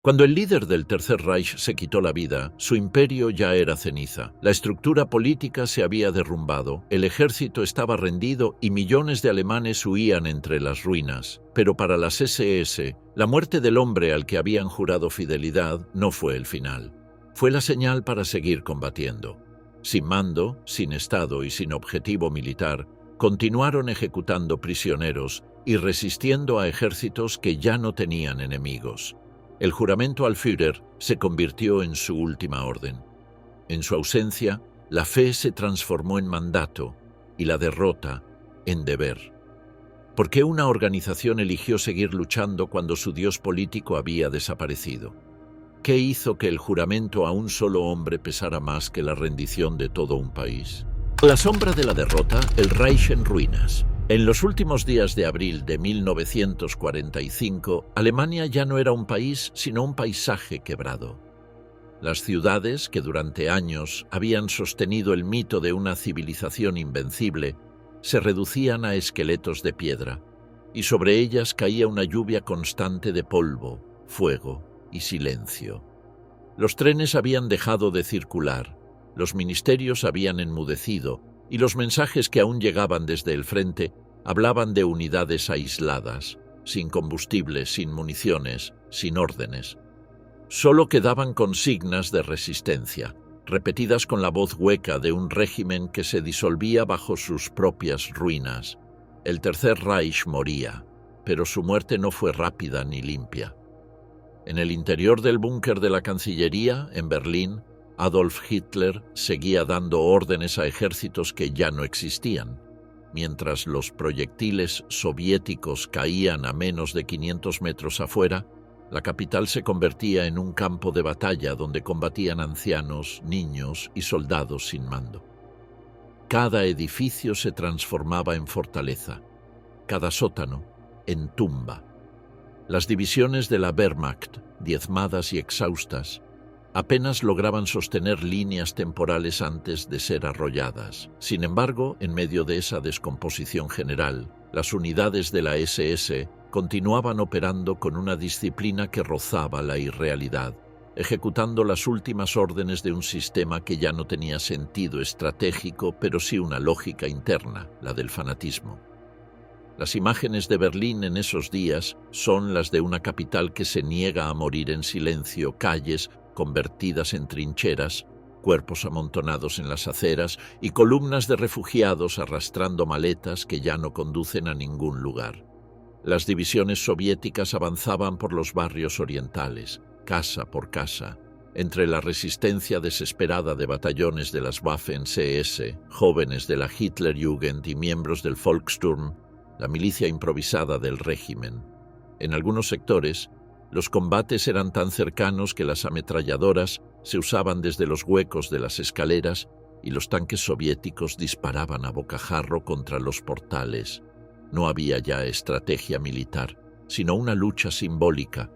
Cuando el líder del Tercer Reich se quitó la vida, su imperio ya era ceniza. La estructura política se había derrumbado, el ejército estaba rendido y millones de alemanes huían entre las ruinas. Pero para las SS, la muerte del hombre al que habían jurado fidelidad no fue el final. Fue la señal para seguir combatiendo. Sin mando, sin Estado y sin objetivo militar, continuaron ejecutando prisioneros y resistiendo a ejércitos que ya no tenían enemigos. El juramento al Führer se convirtió en su última orden. En su ausencia, la fe se transformó en mandato y la derrota en deber. ¿Por qué una organización eligió seguir luchando cuando su dios político había desaparecido? ¿Qué hizo que el juramento a un solo hombre pesara más que la rendición de todo un país? A la sombra de la derrota, el Reich en ruinas. En los últimos días de abril de 1945, Alemania ya no era un país, sino un paisaje quebrado. Las ciudades, que durante años habían sostenido el mito de una civilización invencible, se reducían a esqueletos de piedra, y sobre ellas caía una lluvia constante de polvo, fuego y silencio. Los trenes habían dejado de circular, los ministerios habían enmudecido, y los mensajes que aún llegaban desde el frente hablaban de unidades aisladas, sin combustible, sin municiones, sin órdenes. Solo quedaban consignas de resistencia, repetidas con la voz hueca de un régimen que se disolvía bajo sus propias ruinas. El Tercer Reich moría, pero su muerte no fue rápida ni limpia. En el interior del búnker de la Cancillería, en Berlín, Adolf Hitler seguía dando órdenes a ejércitos que ya no existían. Mientras los proyectiles soviéticos caían a menos de 500 metros afuera, la capital se convertía en un campo de batalla donde combatían ancianos, niños y soldados sin mando. Cada edificio se transformaba en fortaleza, cada sótano en tumba. Las divisiones de la Wehrmacht, diezmadas y exhaustas, apenas lograban sostener líneas temporales antes de ser arrolladas. Sin embargo, en medio de esa descomposición general, las unidades de la SS continuaban operando con una disciplina que rozaba la irrealidad, ejecutando las últimas órdenes de un sistema que ya no tenía sentido estratégico, pero sí una lógica interna, la del fanatismo. Las imágenes de Berlín en esos días son las de una capital que se niega a morir en silencio, calles convertidas en trincheras, cuerpos amontonados en las aceras y columnas de refugiados arrastrando maletas que ya no conducen a ningún lugar. Las divisiones soviéticas avanzaban por los barrios orientales, casa por casa, entre la resistencia desesperada de batallones de las Waffen-SS, jóvenes de la Hitlerjugend y miembros del Volkssturm, la milicia improvisada del régimen. En algunos sectores, los combates eran tan cercanos que las ametralladoras se usaban desde los huecos de las escaleras y los tanques soviéticos disparaban a bocajarro contra los portales. No había ya estrategia militar, sino una lucha simbólica,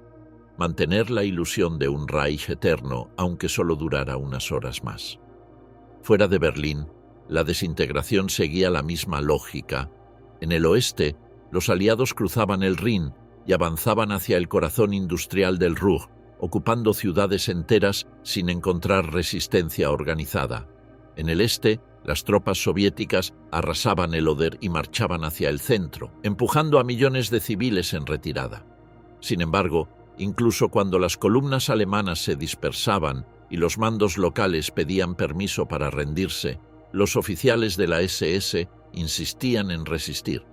mantener la ilusión de un Reich eterno, aunque solo durara unas horas más. Fuera de Berlín, la desintegración seguía la misma lógica. En el oeste, los aliados cruzaban el Rin y avanzaban hacia el corazón industrial del Ruhr, ocupando ciudades enteras sin encontrar resistencia organizada. En el este, las tropas soviéticas arrasaban el Oder y marchaban hacia el centro, empujando a millones de civiles en retirada. Sin embargo, incluso cuando las columnas alemanas se dispersaban y los mandos locales pedían permiso para rendirse, los oficiales de la SS insistían en resistir.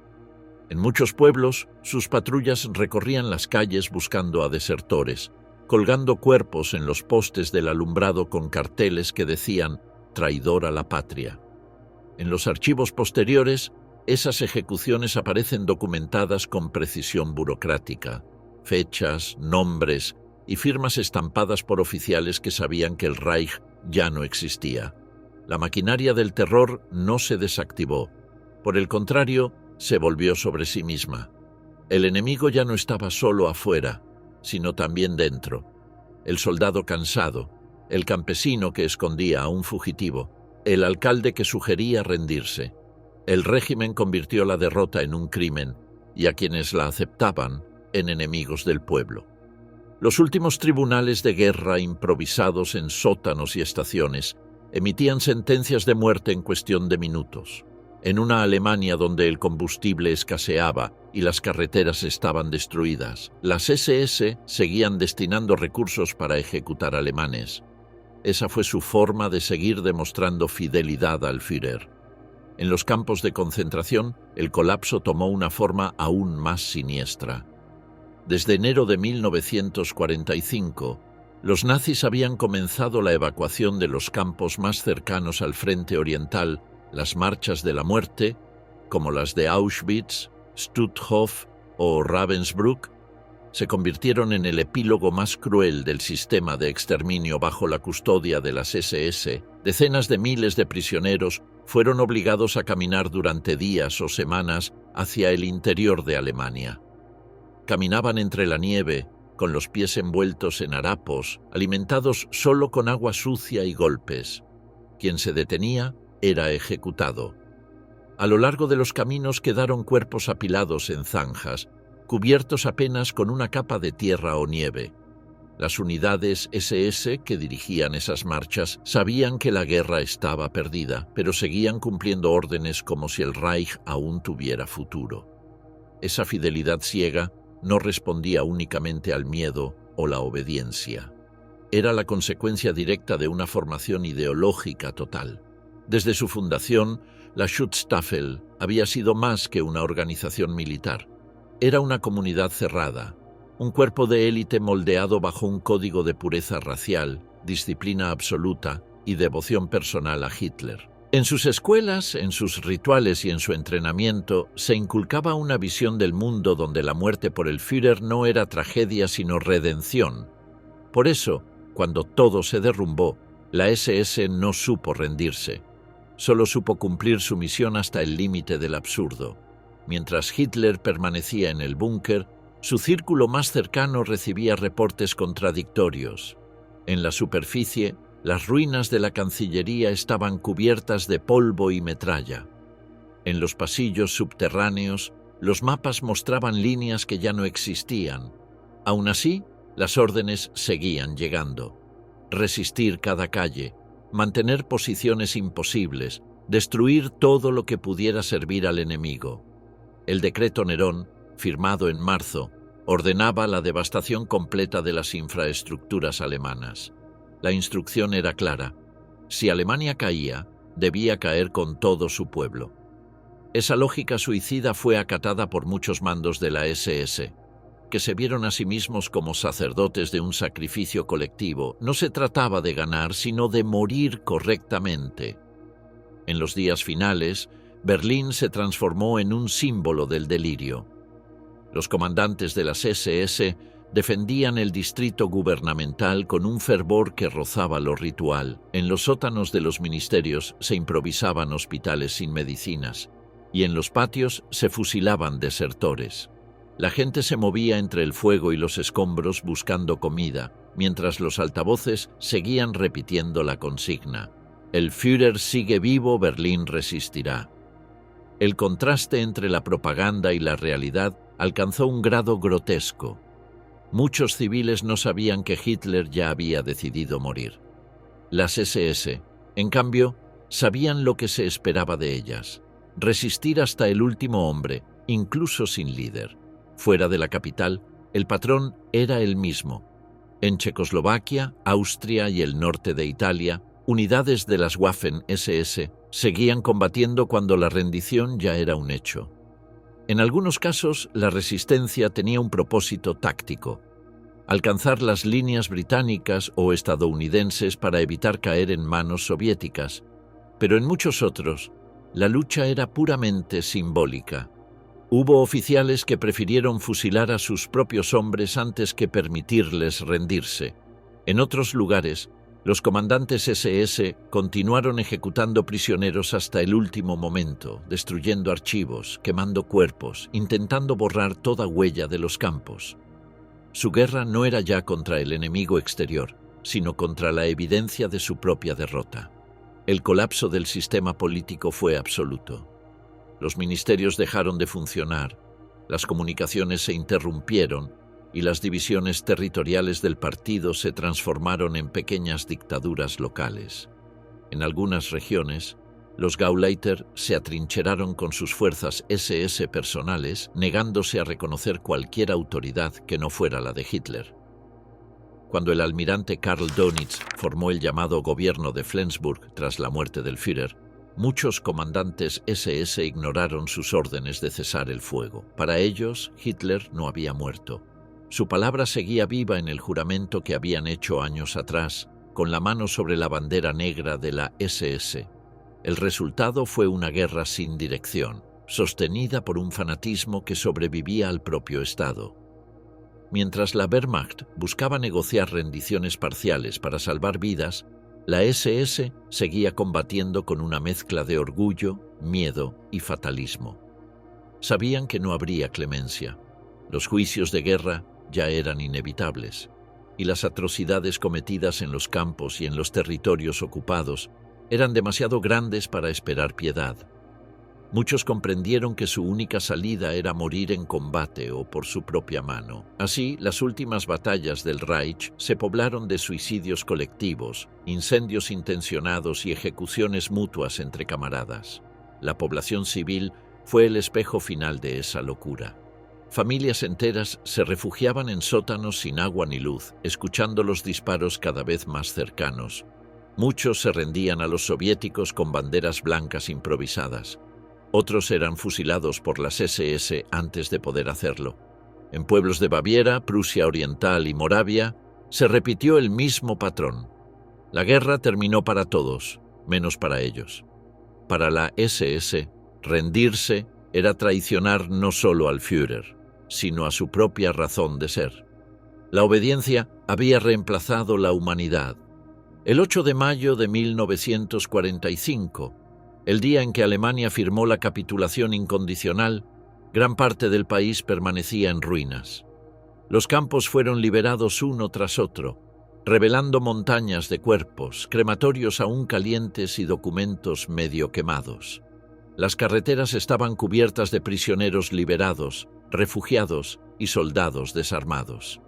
En muchos pueblos, sus patrullas recorrían las calles buscando a desertores, colgando cuerpos en los postes del alumbrado con carteles que decían «traidor a la patria». En los archivos posteriores, esas ejecuciones aparecen documentadas con precisión burocrática, fechas, nombres y firmas estampadas por oficiales que sabían que el Reich ya no existía. La maquinaria del terror no se desactivó. Por el contrario, se volvió sobre sí misma. El enemigo ya no estaba solo afuera, sino también dentro. El soldado cansado, el campesino que escondía a un fugitivo, el alcalde que sugería rendirse. El régimen convirtió la derrota en un crimen y a quienes la aceptaban en enemigos del pueblo. Los últimos tribunales de guerra improvisados en sótanos y estaciones emitían sentencias de muerte en cuestión de minutos. En una Alemania donde el combustible escaseaba y las carreteras estaban destruidas, las SS seguían destinando recursos para ejecutar alemanes. Esa fue su forma de seguir demostrando fidelidad al Führer. En los campos de concentración, el colapso tomó una forma aún más siniestra. Desde enero de 1945, los nazis habían comenzado la evacuación de los campos más cercanos al frente oriental. Las marchas de la muerte, como las de Auschwitz, Stutthof o Ravensbrück, se convirtieron en el epílogo más cruel del sistema de exterminio bajo la custodia de las SS. Decenas de miles de prisioneros fueron obligados a caminar durante días o semanas hacia el interior de Alemania. Caminaban entre la nieve, con los pies envueltos en harapos, alimentados solo con agua sucia y golpes. Quien se detenía era ejecutado. A lo largo de los caminos quedaron cuerpos apilados en zanjas, cubiertos apenas con una capa de tierra o nieve. Las unidades SS que dirigían esas marchas sabían que la guerra estaba perdida, pero seguían cumpliendo órdenes como si el Reich aún tuviera futuro. Esa fidelidad ciega no respondía únicamente al miedo o la obediencia. Era la consecuencia directa de una formación ideológica total. Desde su fundación, la Schutzstaffel había sido más que una organización militar. Era una comunidad cerrada, un cuerpo de élite moldeado bajo un código de pureza racial, disciplina absoluta y devoción personal a Hitler. En sus escuelas, en sus rituales y en su entrenamiento se inculcaba una visión del mundo donde la muerte por el Führer no era tragedia sino redención. Por eso, cuando todo se derrumbó, la SS no supo rendirse. Solo supo cumplir su misión hasta el límite del absurdo. Mientras Hitler permanecía en el búnker, su círculo más cercano recibía reportes contradictorios. En la superficie, las ruinas de la Cancillería estaban cubiertas de polvo y metralla. En los pasillos subterráneos, los mapas mostraban líneas que ya no existían. Aún así, las órdenes seguían llegando. Resistir cada calle, mantener posiciones imposibles, destruir todo lo que pudiera servir al enemigo. El decreto Nerón, firmado en marzo, ordenaba la devastación completa de las infraestructuras alemanas. La instrucción era clara. Si Alemania caía, debía caer con todo su pueblo. Esa lógica suicida fue acatada por muchos mandos de la SS, que se vieron a sí mismos como sacerdotes de un sacrificio colectivo. No se trataba de ganar, sino de morir correctamente. En los días finales, Berlín se transformó en un símbolo del delirio. Los comandantes de las SS defendían el distrito gubernamental con un fervor que rozaba lo ritual. En los sótanos de los ministerios se improvisaban hospitales sin medicinas, y en los patios se fusilaban desertores. La gente se movía entre el fuego y los escombros buscando comida, mientras los altavoces seguían repitiendo la consigna: «El Führer sigue vivo, Berlín resistirá». El contraste entre la propaganda y la realidad alcanzó un grado grotesco. Muchos civiles no sabían que Hitler ya había decidido morir. Las SS, en cambio, sabían lo que se esperaba de ellas: resistir hasta el último hombre, incluso sin líder. Fuera de la capital, el patrón era el mismo. En Checoslovaquia, Austria y el norte de Italia, unidades de las Waffen-SS seguían combatiendo cuando la rendición ya era un hecho. En algunos casos, la resistencia tenía un propósito táctico: alcanzar las líneas británicas o estadounidenses para evitar caer en manos soviéticas, pero en muchos otros, la lucha era puramente simbólica. Hubo oficiales que prefirieron fusilar a sus propios hombres antes que permitirles rendirse. En otros lugares, los comandantes SS continuaron ejecutando prisioneros hasta el último momento, destruyendo archivos, quemando cuerpos, intentando borrar toda huella de los campos. Su guerra no era ya contra el enemigo exterior, sino contra la evidencia de su propia derrota. El colapso del sistema político fue absoluto. Los ministerios dejaron de funcionar, las comunicaciones se interrumpieron y las divisiones territoriales del partido se transformaron en pequeñas dictaduras locales. En algunas regiones, los Gauleiter se atrincheraron con sus fuerzas SS personales, negándose a reconocer cualquier autoridad que no fuera la de Hitler. Cuando el almirante Karl Dönitz formó el llamado Gobierno de Flensburg tras la muerte del Führer, muchos comandantes SS ignoraron sus órdenes de cesar el fuego. Para ellos, Hitler no había muerto. Su palabra seguía viva en el juramento que habían hecho años atrás, con la mano sobre la bandera negra de la SS. El resultado fue una guerra sin dirección, sostenida por un fanatismo que sobrevivía al propio Estado. Mientras la Wehrmacht buscaba negociar rendiciones parciales para salvar vidas, la SS seguía combatiendo con una mezcla de orgullo, miedo y fatalismo. Sabían que no habría clemencia. Los juicios de guerra ya eran inevitables, y las atrocidades cometidas en los campos y en los territorios ocupados eran demasiado grandes para esperar piedad. Muchos comprendieron que su única salida era morir en combate o por su propia mano. Así, las últimas batallas del Reich se poblaron de suicidios colectivos, incendios intencionados y ejecuciones mutuas entre camaradas. La población civil fue el espejo final de esa locura. Familias enteras se refugiaban en sótanos sin agua ni luz, escuchando los disparos cada vez más cercanos. Muchos se rendían a los soviéticos con banderas blancas improvisadas. Otros eran fusilados por las SS antes de poder hacerlo. En pueblos de Baviera, Prusia Oriental y Moravia se repitió el mismo patrón. La guerra terminó para todos, menos para ellos. Para la SS, rendirse era traicionar no solo al Führer, sino a su propia razón de ser. La obediencia había reemplazado la humanidad. El 8 de mayo de 1945, el día en que Alemania firmó la capitulación incondicional, gran parte del país permanecía en ruinas. Los campos fueron liberados uno tras otro, revelando montañas de cuerpos, crematorios aún calientes y documentos medio quemados. Las carreteras estaban cubiertas de prisioneros liberados, refugiados y soldados desarmados.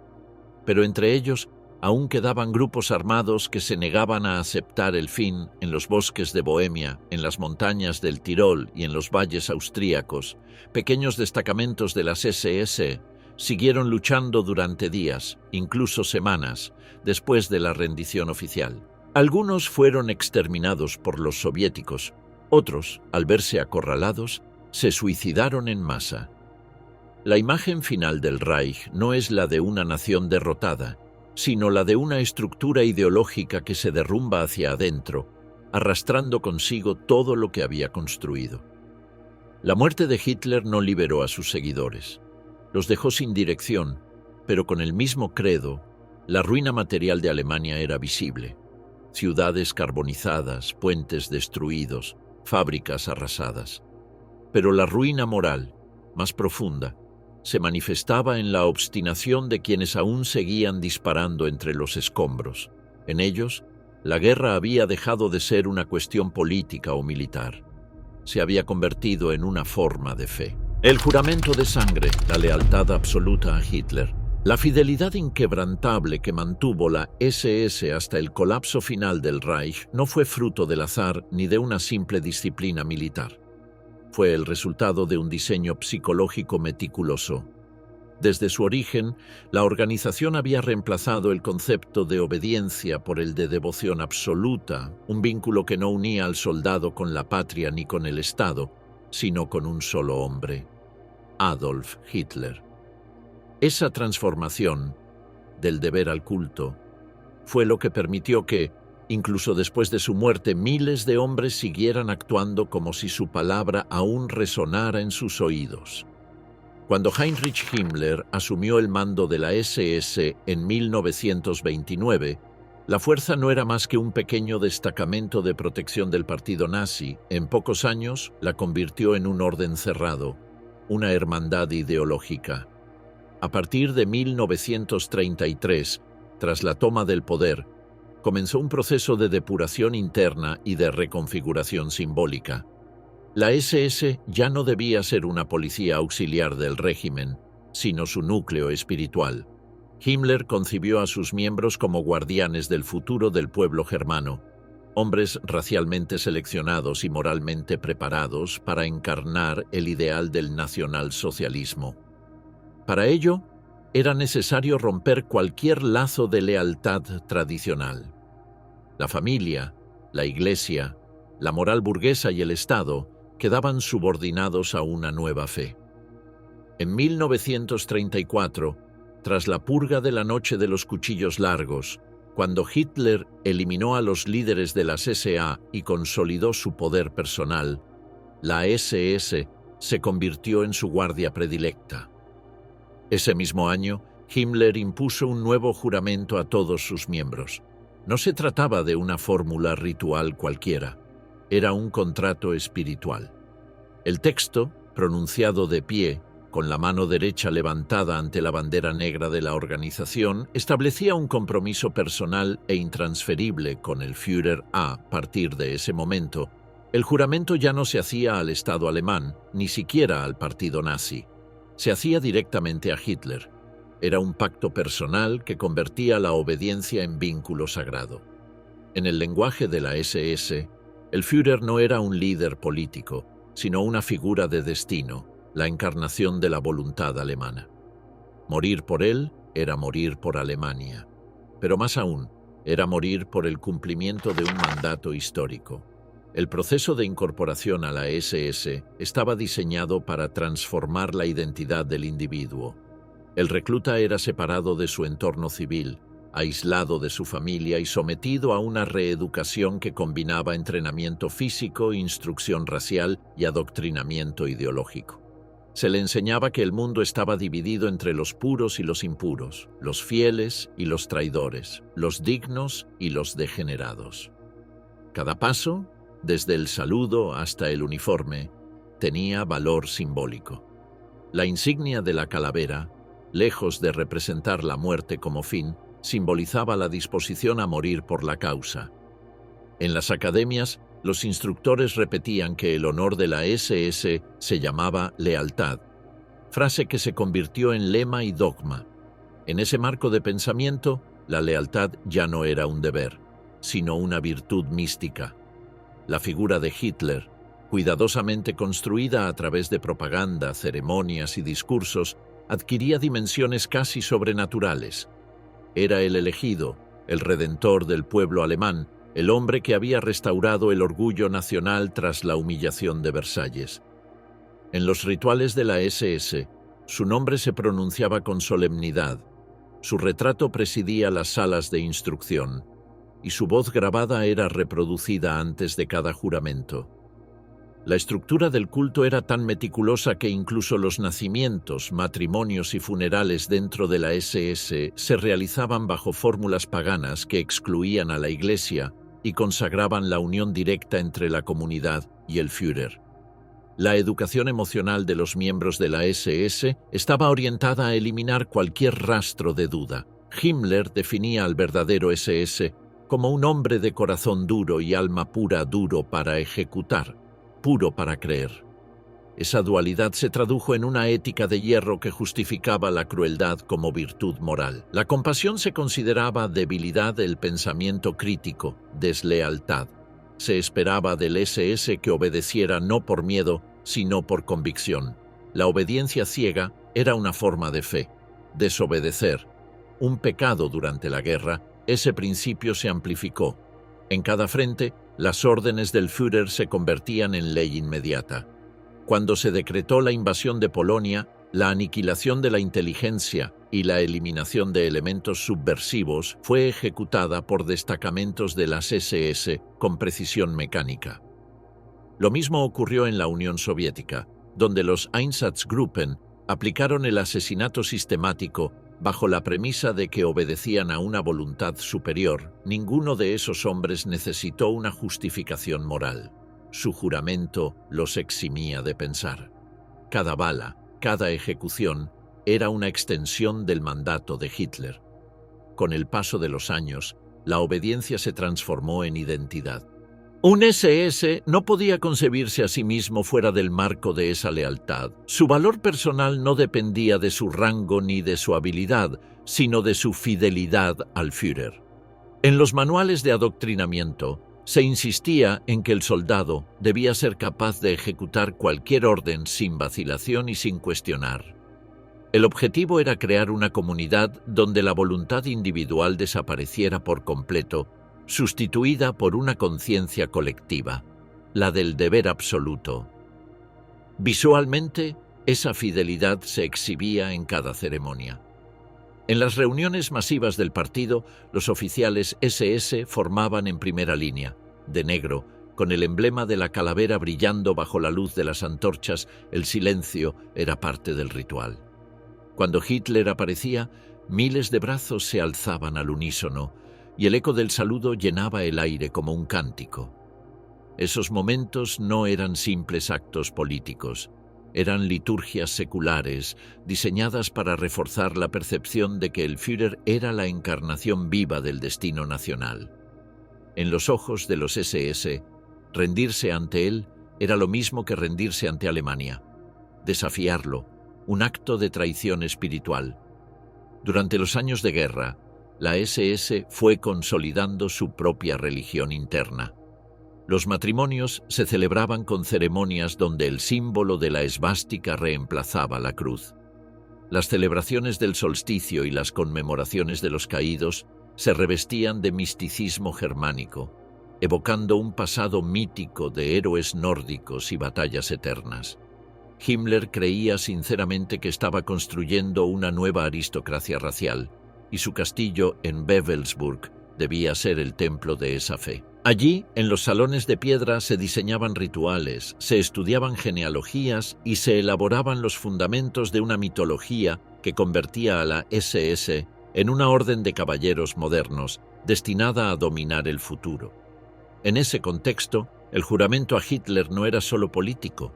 Pero entre ellos aún quedaban grupos armados que se negaban a aceptar el fin en los bosques de Bohemia, en las montañas del Tirol y en los valles austríacos. Pequeños destacamentos de las SS siguieron luchando durante días, incluso semanas, después de la rendición oficial. Algunos fueron exterminados por los soviéticos, otros, al verse acorralados, se suicidaron en masa. La imagen final del Reich no es la de una nación derrotada, sino la de una estructura ideológica que se derrumba hacia adentro, arrastrando consigo todo lo que había construido. La muerte de Hitler no liberó a sus seguidores. Los dejó sin dirección, pero con el mismo credo, la ruina material de Alemania era visible. Ciudades carbonizadas, puentes destruidos, fábricas arrasadas. Pero la ruina moral, más profunda, se manifestaba en la obstinación de quienes aún seguían disparando entre los escombros. En ellos, la guerra había dejado de ser una cuestión política o militar. Se había convertido en una forma de fe. El juramento de sangre, la lealtad absoluta a Hitler, la fidelidad inquebrantable que mantuvo la SS hasta el colapso final del Reich no fue fruto del azar ni de una simple disciplina militar. Fue el resultado de un diseño psicológico meticuloso. Desde su origen, la organización había reemplazado el concepto de obediencia por el de devoción absoluta, un vínculo que no unía al soldado con la patria ni con el Estado, sino con un solo hombre, Adolf Hitler. Esa transformación, del deber al culto, fue lo que permitió que, incluso después de su muerte, miles de hombres siguieran actuando como si su palabra aún resonara en sus oídos. Cuando Heinrich Himmler asumió el mando de la SS en 1929, la fuerza no era más que un pequeño destacamento de protección del partido nazi. En pocos años la convirtió en un orden cerrado, una hermandad ideológica. A partir de 1933, tras la toma del poder, comenzó un proceso de depuración interna y de reconfiguración simbólica. La SS ya no debía ser una policía auxiliar del régimen, sino su núcleo espiritual. Himmler concibió a sus miembros como guardianes del futuro del pueblo germano, hombres racialmente seleccionados y moralmente preparados para encarnar el ideal del nacionalsocialismo. Para ello, era necesario romper cualquier lazo de lealtad tradicional. La familia, la Iglesia, la moral burguesa y el Estado quedaban subordinados a una nueva fe. En 1934, tras la purga de la Noche de los Cuchillos Largos, cuando Hitler eliminó a los líderes de las SA y consolidó su poder personal, la SS se convirtió en su guardia predilecta. Ese mismo año, Himmler impuso un nuevo juramento a todos sus miembros. No se trataba de una fórmula ritual cualquiera, era un contrato espiritual. El texto, pronunciado de pie, con la mano derecha levantada ante la bandera negra de la organización, establecía un compromiso personal e intransferible con el Führer. A partir de ese momento, el juramento ya no se hacía al Estado alemán, ni siquiera al partido nazi. Se hacía directamente a Hitler. Era un pacto personal que convertía la obediencia en vínculo sagrado. En el lenguaje de la SS, el Führer no era un líder político, sino una figura de destino, la encarnación de la voluntad alemana. Morir por él era morir por Alemania, pero más aún, era morir por el cumplimiento de un mandato histórico. El proceso de incorporación a la SS estaba diseñado para transformar la identidad del individuo. El recluta era separado de su entorno civil, aislado de su familia y sometido a una reeducación que combinaba entrenamiento físico, instrucción racial y adoctrinamiento ideológico. Se le enseñaba que el mundo estaba dividido entre los puros y los impuros, los fieles y los traidores, los dignos y los degenerados. Cada paso, desde el saludo hasta el uniforme, tenía valor simbólico. La insignia de la calavera, lejos de representar la muerte como fin, simbolizaba la disposición a morir por la causa. En las academias, los instructores repetían que el honor de la SS se llamaba lealtad, frase que se convirtió en lema y dogma. En ese marco de pensamiento, la lealtad ya no era un deber, sino una virtud mística. La figura de Hitler, cuidadosamente construida a través de propaganda, ceremonias y discursos, adquiría dimensiones casi sobrenaturales. Era el elegido, el redentor del pueblo alemán, el hombre que había restaurado el orgullo nacional tras la humillación de Versalles. En los rituales de la SS, su nombre se pronunciaba con solemnidad, su retrato presidía las salas de instrucción, y su voz grabada era reproducida antes de cada juramento. La estructura del culto era tan meticulosa que incluso los nacimientos, matrimonios y funerales dentro de la SS se realizaban bajo fórmulas paganas que excluían a la Iglesia y consagraban la unión directa entre la comunidad y el Führer. La educación emocional de los miembros de la SS estaba orientada a eliminar cualquier rastro de duda. Himmler definía al verdadero SS como un hombre de corazón duro y alma pura, duro para ejecutar, puro para creer. Esa dualidad se tradujo en una ética de hierro que justificaba la crueldad como virtud moral. La compasión se consideraba debilidad, el pensamiento crítico, deslealtad. Se esperaba del SS que obedeciera no por miedo, sino por convicción. La obediencia ciega era una forma de fe. Desobedecer, un pecado durante la guerra, ese principio se amplificó. En cada frente, las órdenes del Führer se convertían en ley inmediata. Cuando se decretó la invasión de Polonia, la aniquilación de la inteligencia y la eliminación de elementos subversivos fue ejecutada por destacamentos de las SS con precisión mecánica. Lo mismo ocurrió en la Unión Soviética, donde los Einsatzgruppen aplicaron el asesinato sistemático bajo la premisa de que obedecían a una voluntad superior. Ninguno de esos hombres necesitó una justificación moral. Su juramento los eximía de pensar. Cada bala, cada ejecución, era una extensión del mandato de Hitler. Con el paso de los años, la obediencia se transformó en identidad. Un SS no podía concebirse a sí mismo fuera del marco de esa lealtad. Su valor personal no dependía de su rango ni de su habilidad, sino de su fidelidad al Führer. En los manuales de adoctrinamiento se insistía en que el soldado debía ser capaz de ejecutar cualquier orden sin vacilación y sin cuestionar. El objetivo era crear una comunidad donde la voluntad individual desapareciera por completo, sustituida por una conciencia colectiva, la del deber absoluto. Visualmente, esa fidelidad se exhibía en cada ceremonia. En las reuniones masivas del partido, los oficiales SS formaban en primera línea, de negro, con el emblema de la calavera brillando bajo la luz de las antorchas. El silencio era parte del ritual. Cuando Hitler aparecía, miles de brazos se alzaban al unísono, y el eco del saludo llenaba el aire como un cántico. Esos momentos no eran simples actos políticos, eran liturgias seculares, diseñadas para reforzar la percepción de que el Führer era la encarnación viva del destino nacional. En los ojos de los SS, rendirse ante él era lo mismo que rendirse ante Alemania. Desafiarlo, un acto de traición espiritual. Durante los años de guerra, la SS fue consolidando su propia religión interna. Los matrimonios se celebraban con ceremonias donde el símbolo de la esvástica reemplazaba la cruz. Las celebraciones del solsticio y las conmemoraciones de los caídos se revestían de misticismo germánico, evocando un pasado mítico de héroes nórdicos y batallas eternas. Himmler creía sinceramente que estaba construyendo una nueva aristocracia racial, y su castillo en Wewelsburg debía ser el templo de esa fe. Allí, en los salones de piedra, se diseñaban rituales, se estudiaban genealogías y se elaboraban los fundamentos de una mitología que convertía a la SS en una orden de caballeros modernos destinada a dominar el futuro. En ese contexto, el juramento a Hitler no era solo político,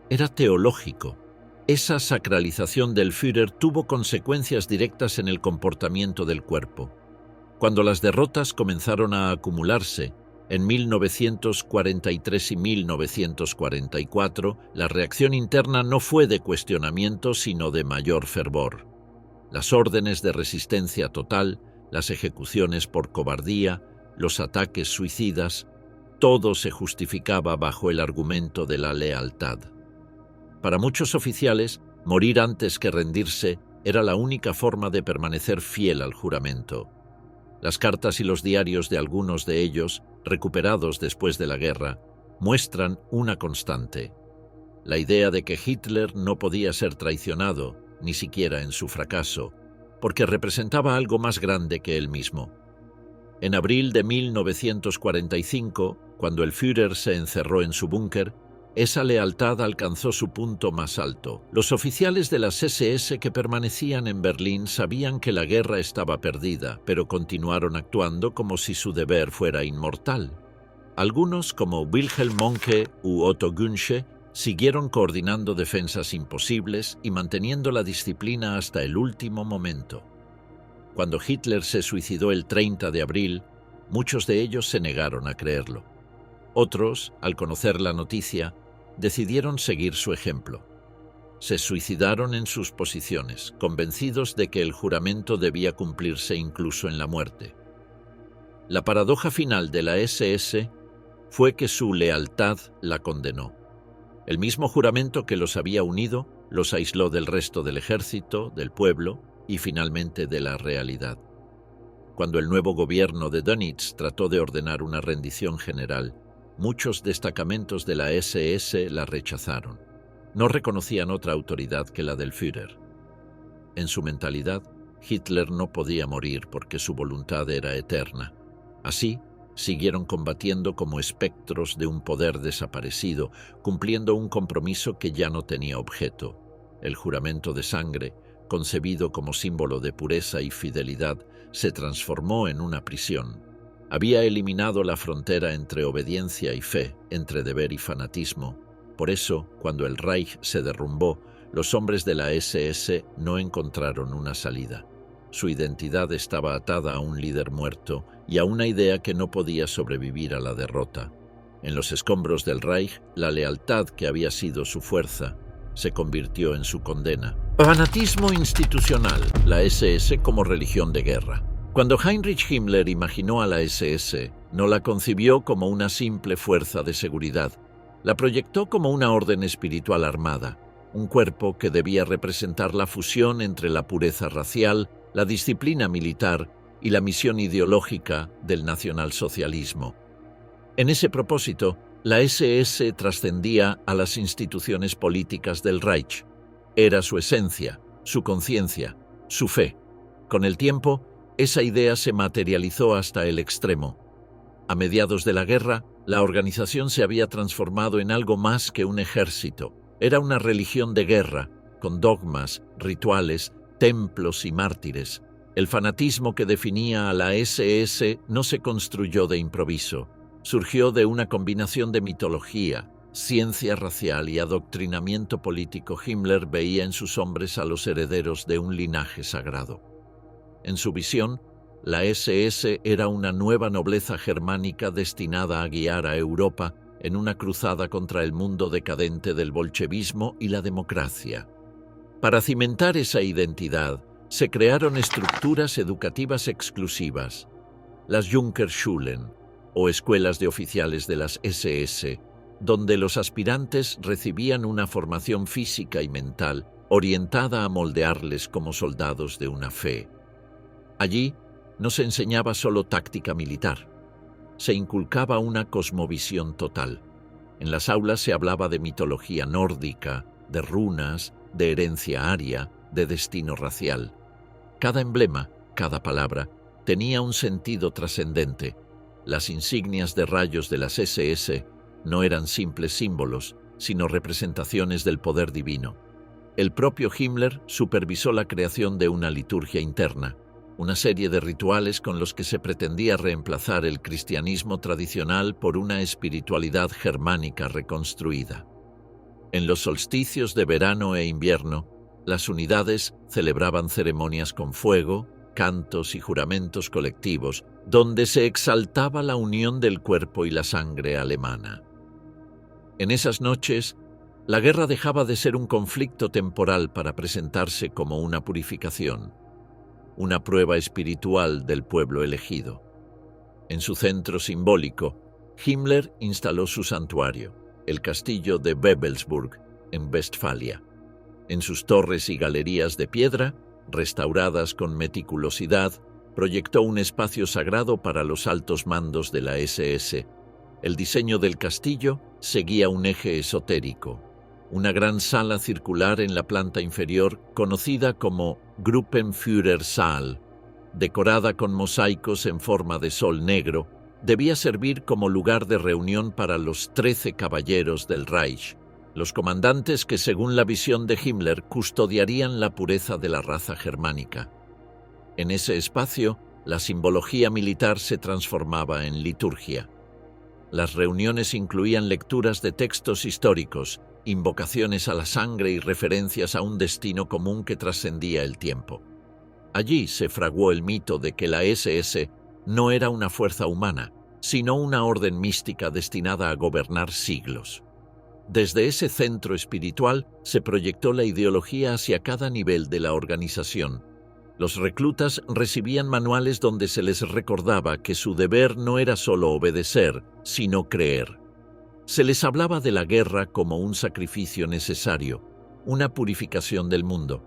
era teológico. Esa sacralización del Führer tuvo consecuencias directas en el comportamiento del cuerpo. Cuando las derrotas comenzaron a acumularse, en 1943 y 1944, la reacción interna no fue de cuestionamiento, sino de mayor fervor. Las órdenes de resistencia total, las ejecuciones por cobardía, los ataques suicidas, todo se justificaba bajo el argumento de la lealtad. Para muchos oficiales, morir antes que rendirse era la única forma de permanecer fiel al juramento. Las cartas y los diarios de algunos de ellos, recuperados después de la guerra, muestran una constante: la idea de que Hitler no podía ser traicionado, ni siquiera en su fracaso, porque representaba algo más grande que él mismo. En abril de 1945, cuando el Führer se encerró en su búnker, esa lealtad alcanzó su punto más alto. Los oficiales de las SS que permanecían en Berlín sabían que la guerra estaba perdida, pero continuaron actuando como si su deber fuera inmortal. Algunos, como Wilhelm Mohnke u Otto Günsche, siguieron coordinando defensas imposibles y manteniendo la disciplina hasta el último momento. Cuando Hitler se suicidó el 30 de abril, muchos de ellos se negaron a creerlo. Otros, al conocer la noticia, decidieron seguir su ejemplo. Se suicidaron en sus posiciones, convencidos de que el juramento debía cumplirse incluso en la muerte. La paradoja final de la SS fue que su lealtad la condenó. El mismo juramento que los había unido los aisló del resto del ejército, del pueblo y finalmente de la realidad. Cuando el nuevo gobierno de Dönitz trató de ordenar una rendición general, muchos destacamentos de la SS la rechazaron. No reconocían otra autoridad que la del Führer. En su mentalidad, Hitler no podía morir porque su voluntad era eterna. Así, siguieron combatiendo como espectros de un poder desaparecido, cumpliendo un compromiso que ya no tenía objeto. El juramento de sangre, concebido como símbolo de pureza y fidelidad, se transformó en una prisión. Había eliminado la frontera entre obediencia y fe, entre deber y fanatismo. Por eso, cuando el Reich se derrumbó, los hombres de la SS no encontraron una salida. Su identidad estaba atada a un líder muerto y a una idea que no podía sobrevivir a la derrota. En los escombros del Reich, la lealtad que había sido su fuerza se convirtió en su condena. Fanatismo institucional, la SS como religión de guerra. Cuando Heinrich Himmler imaginó a la SS, no la concibió como una simple fuerza de seguridad. La proyectó como una orden espiritual armada, un cuerpo que debía representar la fusión entre la pureza racial, la disciplina militar y la misión ideológica del nacionalsocialismo. En ese propósito, la SS trascendía a las instituciones políticas del Reich. Era su esencia, su conciencia, su fe. Con el tiempo, esa idea se materializó hasta el extremo. A mediados de la guerra, la organización se había transformado en algo más que un ejército. Era una religión de guerra, con dogmas, rituales, templos y mártires. El fanatismo que definía a la SS no se construyó de improviso. Surgió de una combinación de mitología, ciencia racial y adoctrinamiento político. Himmler veía en sus hombres a los herederos de un linaje sagrado. En su visión, la SS era una nueva nobleza germánica destinada a guiar a Europa en una cruzada contra el mundo decadente del bolchevismo y la democracia. Para cimentar esa identidad, se crearon estructuras educativas exclusivas, las Junkerschulen, o escuelas de oficiales de las SS, donde los aspirantes recibían una formación física y mental orientada a moldearles como soldados de una fe. Allí no se enseñaba solo táctica militar, se inculcaba una cosmovisión total. En las aulas se hablaba de mitología nórdica, de runas, de herencia aria, de destino racial. Cada emblema, cada palabra, tenía un sentido trascendente. Las insignias de rayos de las SS no eran simples símbolos, sino representaciones del poder divino. El propio Himmler supervisó la creación de una liturgia interna, una serie de rituales con los que se pretendía reemplazar el cristianismo tradicional por una espiritualidad germánica reconstruida. En los solsticios de verano e invierno, las unidades celebraban ceremonias con fuego, cantos y juramentos colectivos, donde se exaltaba la unión del cuerpo y la sangre alemana. En esas noches, la guerra dejaba de ser un conflicto temporal para presentarse como una purificación, una prueba espiritual del pueblo elegido. En su centro simbólico, Himmler instaló su santuario, el castillo de Wewelsburg, en Westfalia. En sus torres y galerías de piedra, restauradas con meticulosidad, proyectó un espacio sagrado para los altos mandos de la SS. El diseño del castillo seguía un eje esotérico, una gran sala circular en la planta inferior conocida como Gruppenführersaal, decorada con mosaicos en forma de sol negro, debía servir como lugar de reunión para los 13 caballeros del Reich, los comandantes que, según la visión de Himmler, custodiarían la pureza de la raza germánica. En ese espacio, la simbología militar se transformaba en liturgia. Las reuniones incluían lecturas de textos históricos, invocaciones a la sangre y referencias a un destino común que trascendía el tiempo. Allí se fraguó el mito de que la SS no era una fuerza humana, sino una orden mística destinada a gobernar siglos. Desde ese centro espiritual se proyectó la ideología hacia cada nivel de la organización. Los reclutas recibían manuales donde se les recordaba que su deber no era solo obedecer, sino creer. Se les hablaba de la guerra como un sacrificio necesario, una purificación del mundo.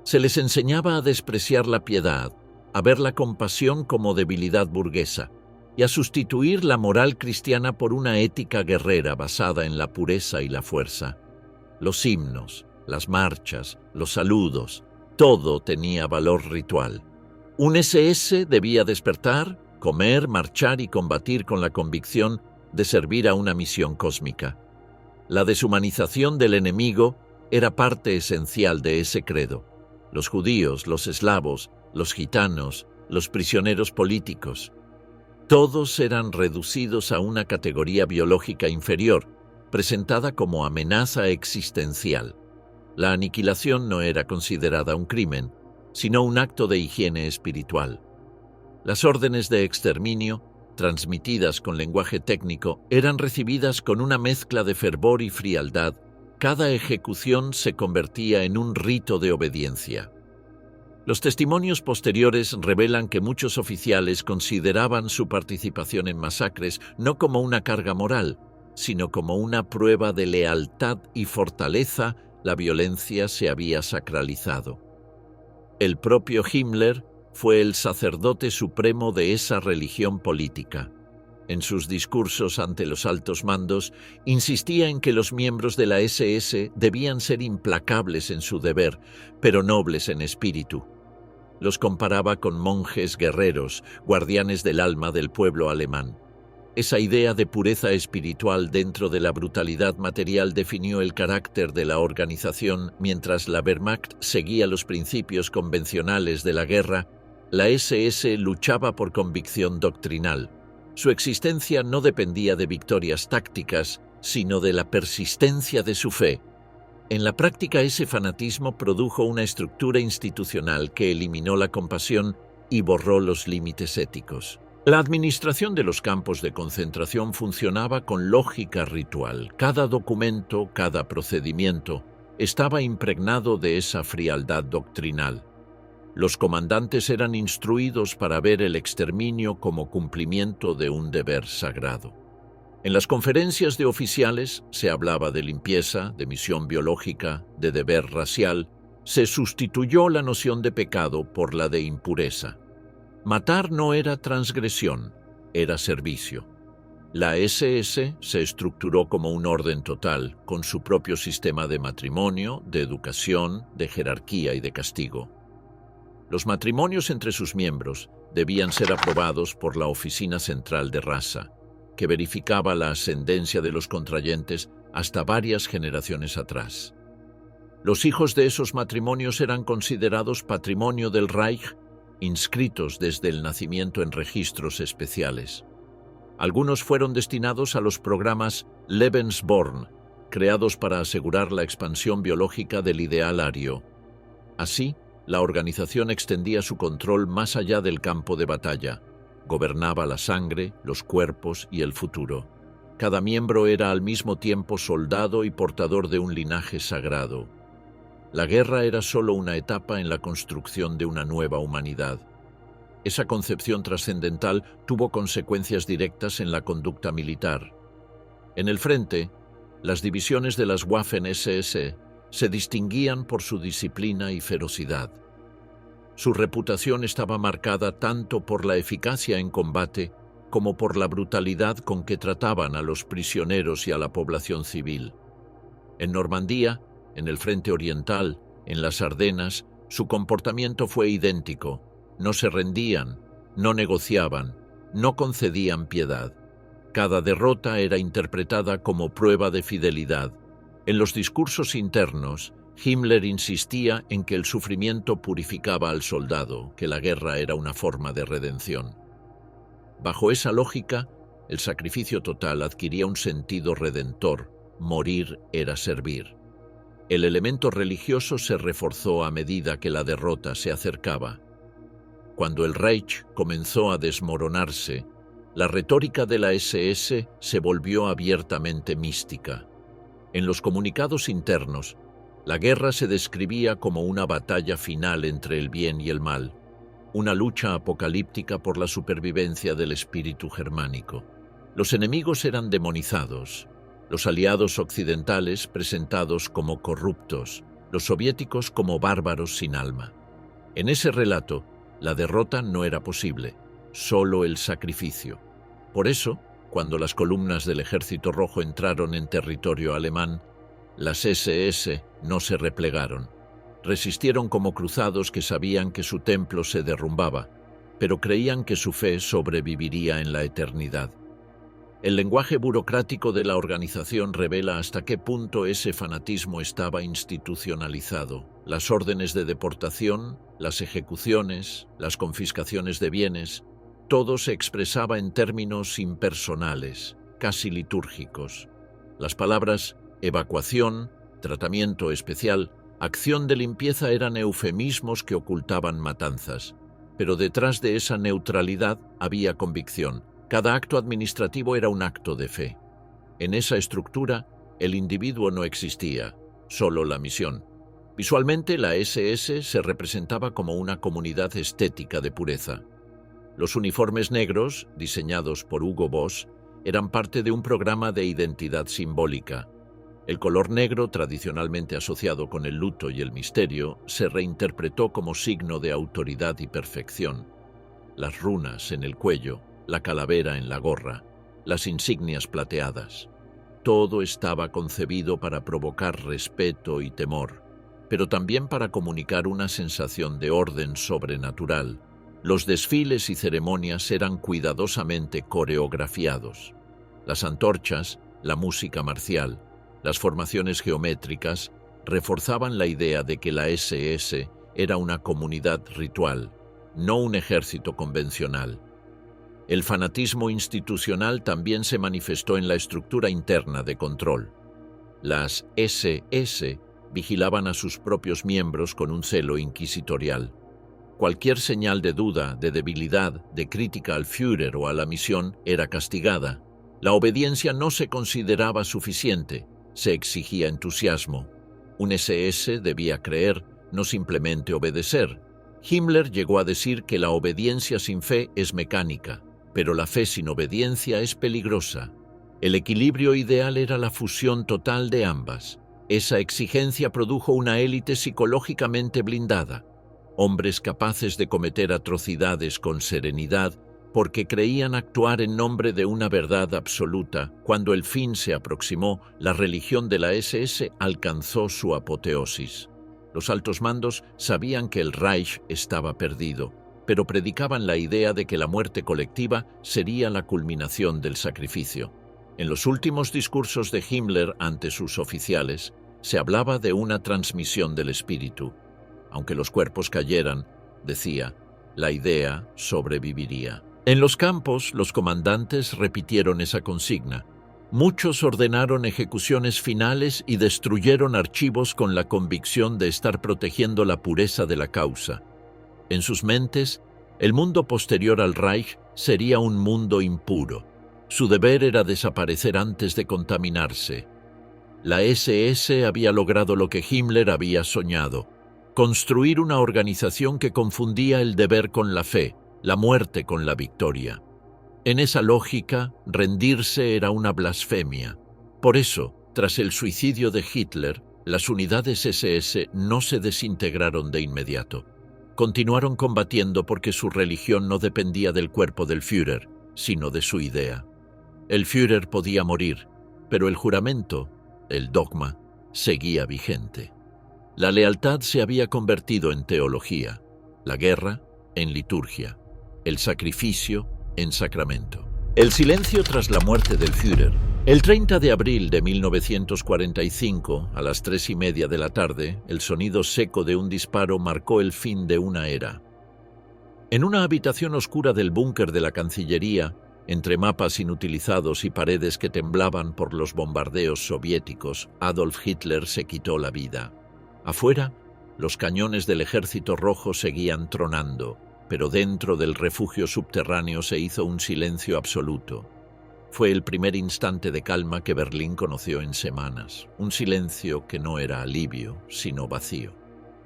Se les enseñaba a despreciar la piedad, a ver la compasión como debilidad burguesa y a sustituir la moral cristiana por una ética guerrera basada en la pureza y la fuerza. Los himnos, las marchas, los saludos, todo tenía valor ritual. Un SS debía despertar, comer, marchar y combatir con la convicción de servir a una misión cósmica. La deshumanización del enemigo era parte esencial de ese credo. Los judíos, los eslavos, los gitanos, los prisioneros políticos, todos eran reducidos a una categoría biológica inferior, presentada como amenaza existencial. La aniquilación no era considerada un crimen, sino un acto de higiene espiritual. Las órdenes de exterminio, transmitidas con lenguaje técnico, eran recibidas con una mezcla de fervor y frialdad Cada ejecución se convertía en un rito de obediencia. Los testimonios posteriores revelan que muchos oficiales consideraban su participación en masacres no como una carga moral, sino como una prueba de lealtad y fortaleza. La violencia se había sacralizado. El propio Himmler fue el sacerdote supremo de esa religión política. En sus discursos ante los altos mandos, insistía en que los miembros de la SS debían ser implacables en su deber, pero nobles en espíritu. Los comparaba con monjes guerreros, guardianes del alma del pueblo alemán. Esa idea de pureza espiritual dentro de la brutalidad material definió el carácter de la organización. Mientras la Wehrmacht seguía los principios convencionales de la guerra, la SS luchaba por convicción doctrinal. Su existencia no dependía de victorias tácticas, sino de la persistencia de su fe. En la práctica, ese fanatismo produjo una estructura institucional que eliminó la compasión y borró los límites éticos. La administración de los campos de concentración funcionaba con lógica ritual. Cada documento, cada procedimiento, estaba impregnado de esa frialdad doctrinal. Los comandantes eran instruidos para ver el exterminio como cumplimiento de un deber sagrado. En las conferencias de oficiales se hablaba de limpieza, de misión biológica, de deber racial. Se sustituyó la noción de pecado por la de impureza. Matar no era transgresión, era servicio. La SS se estructuró como un orden total, con su propio sistema de matrimonio, de educación, de jerarquía y de castigo. Los matrimonios entre sus miembros debían ser aprobados por la Oficina Central de Raza, que verificaba la ascendencia de los contrayentes hasta varias generaciones atrás. Los hijos de esos matrimonios eran considerados patrimonio del Reich, inscritos desde el nacimiento en registros especiales. Algunos fueron destinados a los programas Lebensborn, creados para asegurar la expansión biológica del ideal ario. Así, la organización extendía su control más allá del campo de batalla. Gobernaba la sangre, los cuerpos y el futuro. Cada miembro era al mismo tiempo soldado y portador de un linaje sagrado. La guerra era solo una etapa en la construcción de una nueva humanidad. Esa concepción trascendental tuvo consecuencias directas en la conducta militar. En el frente, las divisiones de las Waffen-SS se distinguían por su disciplina y ferocidad. Su reputación estaba marcada tanto por la eficacia en combate como por la brutalidad con que trataban a los prisioneros y a la población civil. En Normandía, en el frente oriental, en las Ardenas, su comportamiento fue idéntico. No se rendían, no negociaban, no concedían piedad. Cada derrota era interpretada como prueba de fidelidad. En los discursos internos, Himmler insistía en que el sufrimiento purificaba al soldado, que la guerra era una forma de redención. Bajo esa lógica, el sacrificio total adquiría un sentido redentor. Morir era servir. El elemento religioso se reforzó a medida que la derrota se acercaba. Cuando el Reich comenzó a desmoronarse, la retórica de la SS se volvió abiertamente mística. En los comunicados internos, la guerra se describía como una batalla final entre el bien y el mal, una lucha apocalíptica por la supervivencia del espíritu germánico. Los enemigos eran demonizados, los aliados occidentales presentados como corruptos, los soviéticos como bárbaros sin alma. En ese relato, la derrota no era posible, solo el sacrificio. Por eso, cuando las columnas del Ejército Rojo entraron en territorio alemán, las SS no se replegaron. Resistieron como cruzados que sabían que su templo se derrumbaba, pero creían que su fe sobreviviría en la eternidad. El lenguaje burocrático de la organización revela hasta qué punto ese fanatismo estaba institucionalizado. Las órdenes de deportación, las ejecuciones, las confiscaciones de bienes, todo se expresaba en términos impersonales, casi litúrgicos. Las palabras evacuación, tratamiento especial, acción de limpieza eran eufemismos que ocultaban matanzas, pero detrás de esa neutralidad había convicción. Cada acto administrativo era un acto de fe. En esa estructura, El individuo no existía, solo la misión. Visualmente, la SS se representaba como una comunidad estética de pureza. Los uniformes negros, diseñados por Hugo Boss, eran parte de un programa de identidad simbólica. El color negro, tradicionalmente asociado con el luto y el misterio, se reinterpretó como signo de autoridad y perfección. Las runas en el cuello, la calavera en la gorra, las insignias plateadas. Todo estaba concebido para provocar respeto y temor, pero también para comunicar una sensación de orden sobrenatural. Los desfiles y ceremonias eran cuidadosamente coreografiados. Las antorchas, la música marcial, las formaciones geométricas reforzaban la idea de que la SS era una comunidad ritual, no un ejército convencional. El fanatismo institucional también se manifestó en la estructura interna de control. Las SS vigilaban a sus propios miembros con un celo inquisitorial. Cualquier señal de duda, de debilidad, de crítica al Führer o a la misión era castigada. La obediencia no se consideraba suficiente, se exigía entusiasmo. Un SS debía creer, no simplemente obedecer. Himmler llegó a decir que la obediencia sin fe es mecánica, pero la fe sin obediencia es peligrosa. El equilibrio ideal era la fusión total de ambas. Esa exigencia produjo una élite psicológicamente blindada, hombres capaces de cometer atrocidades con serenidad porque creían actuar en nombre de una verdad absoluta. Cuando el fin se aproximó, la religión de la SS alcanzó su apoteosis. Los altos mandos sabían que el Reich estaba perdido, pero predicaban la idea de que la muerte colectiva sería la culminación del sacrificio. En los últimos discursos de Himmler ante sus oficiales, se hablaba de una transmisión del espíritu. Aunque los cuerpos cayeran, decía, la idea sobreviviría. En los campos, los comandantes repitieron esa consigna. Muchos ordenaron ejecuciones finales y destruyeron archivos con la convicción de estar protegiendo la pureza de la causa. En sus mentes, el mundo posterior al Reich sería un mundo impuro. Su deber era desaparecer antes de contaminarse. La SS había logrado lo que Himmler había soñado: construir una organización que confundía el deber con la fe, la muerte con la victoria. En esa lógica, rendirse era una blasfemia. Por eso, tras el suicidio de Hitler, las unidades SS no se desintegraron de inmediato. Continuaron combatiendo porque su religión no dependía del cuerpo del Führer, sino de su idea. El Führer podía morir, pero el juramento, el dogma, seguía vigente. La lealtad se había convertido en teología, la guerra en liturgia, el sacrificio en sacramento. El silencio tras la muerte del Führer. El 30 de abril de 1945, a las 3:30 de la tarde, el sonido seco de un disparo marcó el fin de una era. En una habitación oscura del búnker de la Cancillería, entre mapas inutilizados y paredes que temblaban por los bombardeos soviéticos, Adolf Hitler se quitó la vida. Afuera, los cañones del Ejército Rojo seguían tronando, pero dentro del refugio subterráneo se hizo un silencio absoluto. Fue el primer instante de calma que Berlín conoció en semanas, un silencio que no era alivio, sino vacío.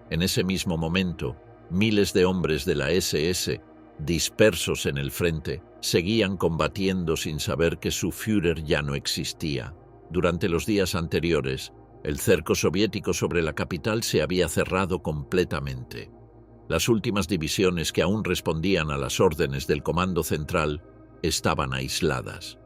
En ese mismo momento, miles de hombres de la SS, dispersos en el frente, seguían combatiendo sin saber que su Führer ya no existía. Durante los días anteriores, el cerco soviético sobre la capital se había cerrado completamente. Las últimas divisiones que aún respondían a las órdenes del Comando Central estaban aisladas.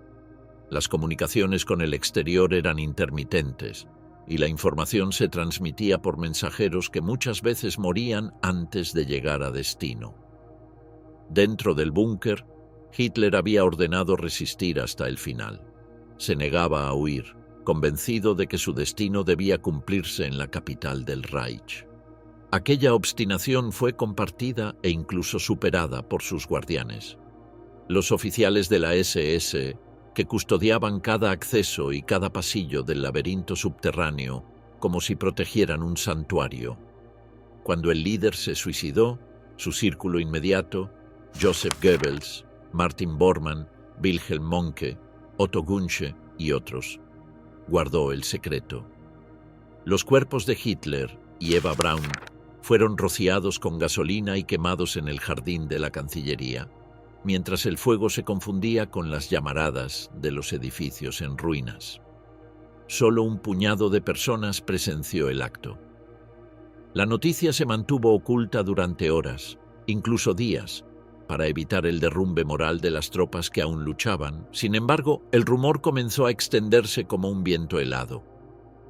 Las comunicaciones con el exterior eran intermitentes y la información se transmitía por mensajeros que muchas veces morían antes de llegar a destino. Dentro del búnker, Hitler había ordenado resistir hasta el final. Se negaba a huir, convencido de que su destino debía cumplirse en la capital del Reich. Aquella obstinación fue compartida e incluso superada por sus guardianes. Los oficiales de la SS, que custodiaban cada acceso y cada pasillo del laberinto subterráneo como si protegieran un santuario. Cuando el líder se suicidó, su círculo inmediato, Joseph Goebbels, Martin Bormann, Wilhelm Mohnke, Otto Gunche y otros, guardó el secreto. Los cuerpos de Hitler y Eva Braun fueron rociados con gasolina y quemados en el jardín de la Cancillería, mientras el fuego se confundía con las llamaradas de los edificios en ruinas. Solo un puñado de personas presenció el acto. La noticia se mantuvo oculta durante horas, incluso días, para evitar el derrumbe moral de las tropas que aún luchaban. Sin embargo, el rumor comenzó a extenderse como un viento helado.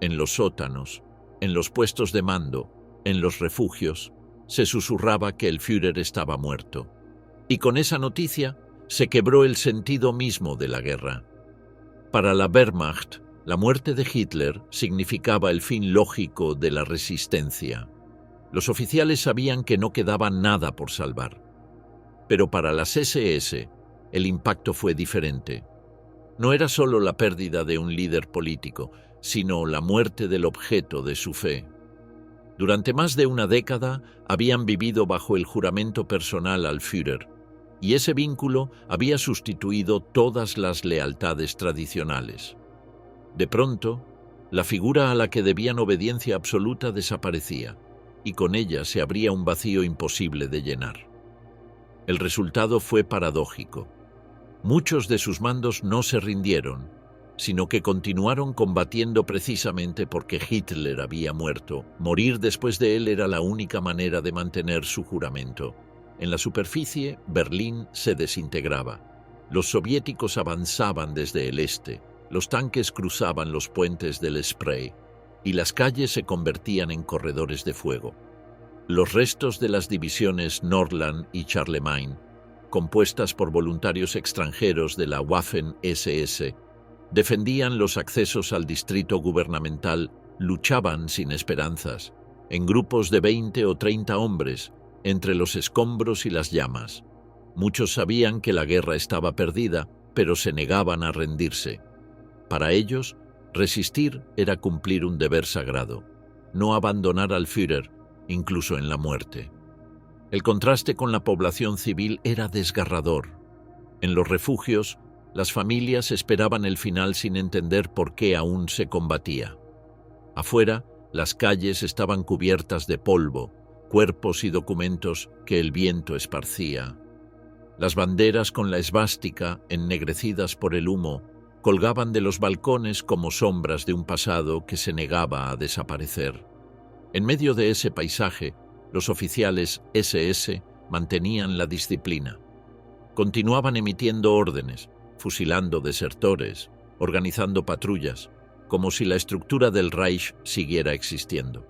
En los sótanos, en los puestos de mando, en los refugios, se susurraba que el Führer estaba muerto. Y con esa noticia se quebró el sentido mismo de la guerra. Para la Wehrmacht, la muerte de Hitler significaba el fin lógico de la resistencia. Los oficiales sabían que no quedaba nada por salvar. Pero para las SS, el impacto fue diferente. No era solo la pérdida de un líder político, sino la muerte del objeto de su fe. Durante más de una década habían vivido bajo el juramento personal al Führer, y ese vínculo había sustituido todas las lealtades tradicionales. De pronto, la figura a la que debían obediencia absoluta desaparecía, y con ella se abría un vacío imposible de llenar. El resultado fue paradójico. Muchos de sus mandos no se rindieron, sino que continuaron combatiendo precisamente porque Hitler había muerto. Morir después de él era la única manera de mantener su juramento. En la superficie, Berlín se desintegraba. Los soviéticos avanzaban desde el este, los tanques cruzaban los puentes del Spree, y las calles se convertían en corredores de fuego. Los restos de las divisiones Nordland y Charlemagne, compuestas por voluntarios extranjeros de la Waffen-SS, defendían los accesos al distrito gubernamental, luchaban sin esperanzas, en grupos de 20 o 30 hombres, entre los escombros y las llamas. Muchos sabían que la guerra estaba perdida, pero se negaban a rendirse. Para ellos, resistir era cumplir un deber sagrado, no abandonar al Führer, incluso en la muerte. El contraste con la población civil era desgarrador. En los refugios, las familias esperaban el final sin entender por qué aún se combatía. Afuera, las calles estaban cubiertas de polvo, cuerpos y documentos que el viento esparcía. Las banderas con la esvástica, ennegrecidas por el humo, colgaban de los balcones como sombras de un pasado que se negaba a desaparecer. En medio de ese paisaje, los oficiales SS mantenían la disciplina. Continuaban emitiendo órdenes, fusilando desertores, organizando patrullas, como si la estructura del Reich siguiera existiendo.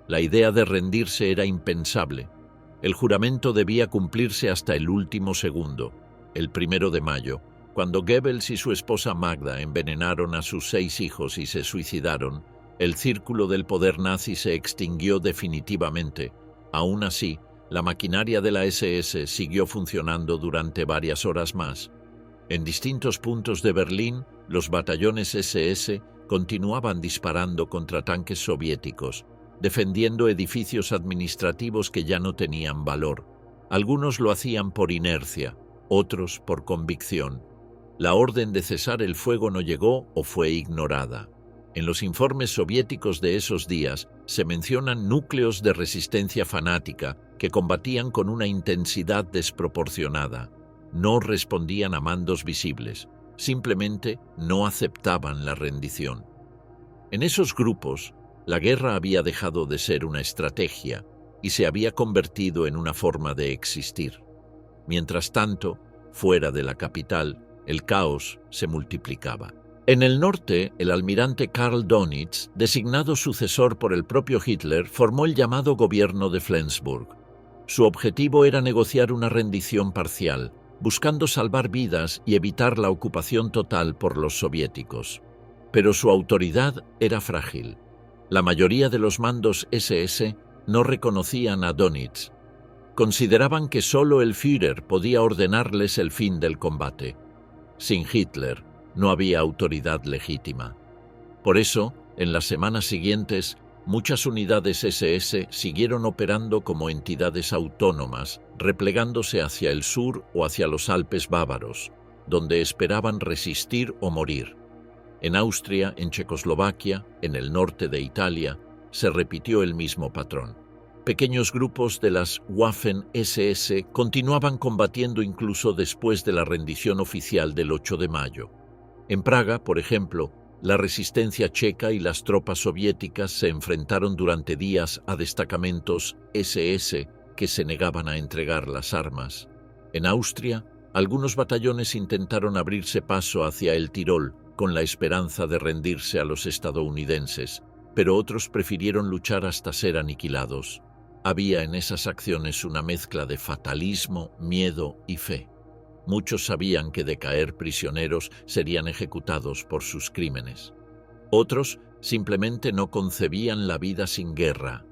La idea de rendirse era impensable. El juramento debía cumplirse hasta el último segundo, el 1 de mayo, cuando Goebbels y su esposa Magda envenenaron a sus 6 hijos y se suicidaron. El círculo del poder nazi se extinguió definitivamente. Aún así, la maquinaria de la SS siguió funcionando durante varias horas más. En distintos puntos de Berlín, los batallones SS continuaban disparando contra tanques soviéticos, defendiendo edificios administrativos que ya no tenían valor. Algunos lo hacían por inercia, otros por convicción. La orden de cesar el fuego no llegó o fue ignorada. En los informes soviéticos de esos días se mencionan núcleos de resistencia fanática que combatían con una intensidad desproporcionada. No respondían a mandos visibles, simplemente no aceptaban la rendición. En esos grupos, la guerra había dejado de ser una estrategia y se había convertido en una forma de existir. Mientras tanto, fuera de la capital, el caos se multiplicaba. En el norte, el almirante Karl Dönitz, designado sucesor por el propio Hitler, formó el llamado Gobierno de Flensburg. Su objetivo era negociar una rendición parcial, buscando salvar vidas y evitar la ocupación total por los soviéticos. Pero su autoridad era frágil. La mayoría de los mandos SS no reconocían a Dönitz. Consideraban que solo el Führer podía ordenarles el fin del combate. Sin Hitler, no había autoridad legítima. Por eso, en las semanas siguientes, muchas unidades SS siguieron operando como entidades autónomas, replegándose hacia el sur o hacia los Alpes bávaros, donde esperaban resistir o morir. En Austria, en Checoslovaquia, en el norte de Italia, se repitió el mismo patrón. Pequeños grupos de las Waffen-SS continuaban combatiendo incluso después de la rendición oficial del 8 de mayo. En Praga, por ejemplo, la resistencia checa y las tropas soviéticas se enfrentaron durante días a destacamentos SS que se negaban a entregar las armas. En Austria, algunos batallones intentaron abrirse paso hacia el Tirol con la esperanza de rendirse a los estadounidenses, pero otros prefirieron luchar hasta ser aniquilados. Había en esas acciones una mezcla de fatalismo, miedo y fe. Muchos sabían que de caer prisioneros serían ejecutados por sus crímenes. Otros simplemente no concebían la vida sin guerra.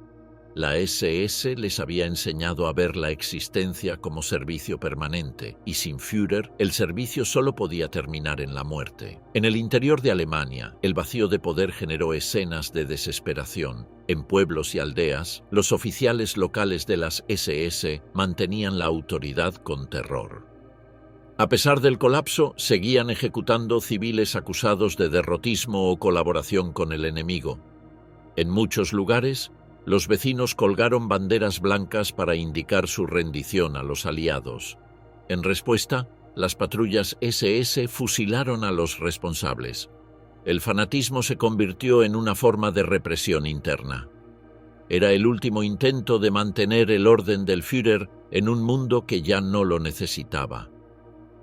La SS les había enseñado a ver la existencia como servicio permanente, y sin Führer, el servicio solo podía terminar en la muerte. En el interior de Alemania, el vacío de poder generó escenas de desesperación. En pueblos y aldeas, los oficiales locales de las SS mantenían la autoridad con terror. A pesar del colapso, seguían ejecutando civiles acusados de derrotismo o colaboración con el enemigo. En muchos lugares, los vecinos colgaron banderas blancas para indicar su rendición a los aliados. En respuesta, las patrullas SS fusilaron a los responsables. El fanatismo se convirtió en una forma de represión interna. Era el último intento de mantener el orden del Führer en un mundo que ya no lo necesitaba.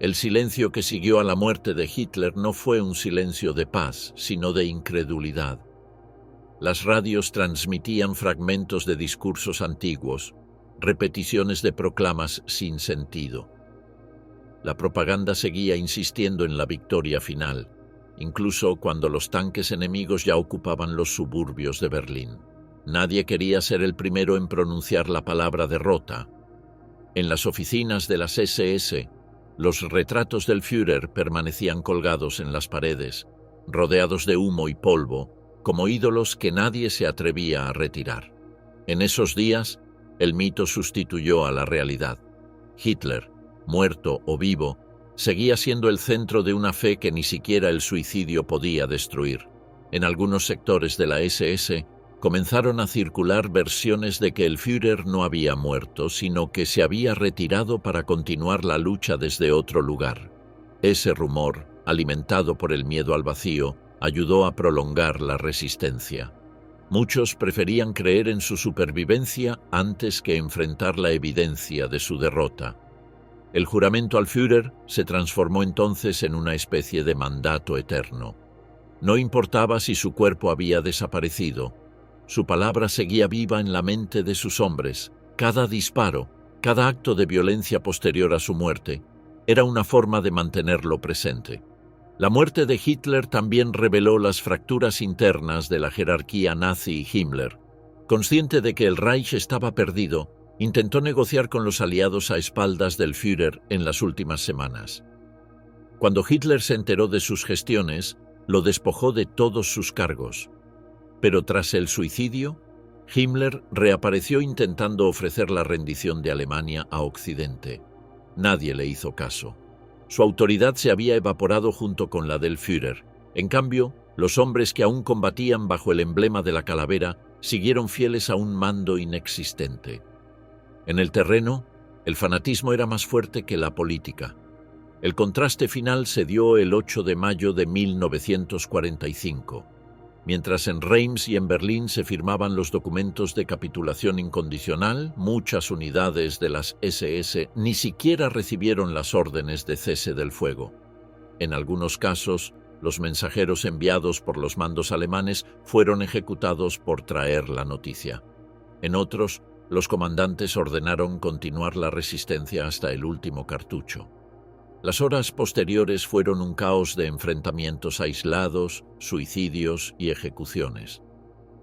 El silencio que siguió a la muerte de Hitler no fue un silencio de paz, sino de incredulidad. Las radios transmitían fragmentos de discursos antiguos, repeticiones de proclamas sin sentido. La propaganda seguía insistiendo en la victoria final, incluso cuando los tanques enemigos ya ocupaban los suburbios de Berlín. Nadie quería ser el primero en pronunciar la palabra derrota. En las oficinas de las SS, los retratos del Führer permanecían colgados en las paredes, rodeados de humo y polvo, como ídolos que nadie se atrevía a retirar. En esos días, el mito sustituyó a la realidad. Hitler, muerto o vivo, seguía siendo el centro de una fe que ni siquiera el suicidio podía destruir. En algunos sectores de la SS, comenzaron a circular versiones de que el Führer no había muerto, sino que se había retirado para continuar la lucha desde otro lugar. Ese rumor, alimentado por el miedo al vacío, ayudó a prolongar la resistencia. Muchos preferían creer en su supervivencia antes que enfrentar la evidencia de su derrota. El juramento al Führer se transformó entonces en una especie de mandato eterno. No importaba si su cuerpo había desaparecido, su palabra seguía viva en la mente de sus hombres. Cada disparo, cada acto de violencia posterior a su muerte, era una forma de mantenerlo presente. La muerte de Hitler también reveló las fracturas internas de la jerarquía nazi y Himmler. Consciente de que el Reich estaba perdido, intentó negociar con los aliados a espaldas del Führer en las últimas semanas. Cuando Hitler se enteró de sus gestiones, lo despojó de todos sus cargos. Pero tras el suicidio, Himmler reapareció intentando ofrecer la rendición de Alemania a Occidente. Nadie le hizo caso. Su autoridad se había evaporado junto con la del Führer. En cambio, los hombres que aún combatían bajo el emblema de la calavera siguieron fieles a un mando inexistente. En el terreno, el fanatismo era más fuerte que la política. El contraste final se dio el 8 de mayo de 1945. Mientras en Reims y en Berlín se firmaban los documentos de capitulación incondicional, muchas unidades de las SS ni siquiera recibieron las órdenes de cese del fuego. En algunos casos, los mensajeros enviados por los mandos alemanes fueron ejecutados por traer la noticia. En otros, los comandantes ordenaron continuar la resistencia hasta el último cartucho. Las horas posteriores fueron un caos de enfrentamientos aislados, suicidios y ejecuciones.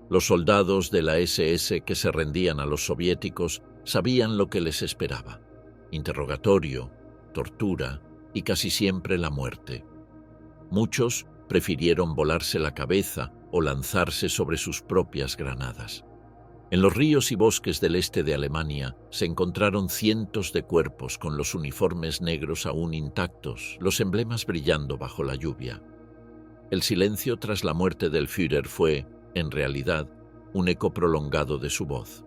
Los soldados de la SS que se rendían a los soviéticos sabían lo que les esperaba: interrogatorio, tortura y casi siempre la muerte. Muchos prefirieron volarse la cabeza o lanzarse sobre sus propias granadas. En los ríos y bosques del este de Alemania se encontraron cientos de cuerpos con los uniformes negros aún intactos, los emblemas brillando bajo la lluvia. El silencio tras la muerte del Führer fue, en realidad, un eco prolongado de su voz.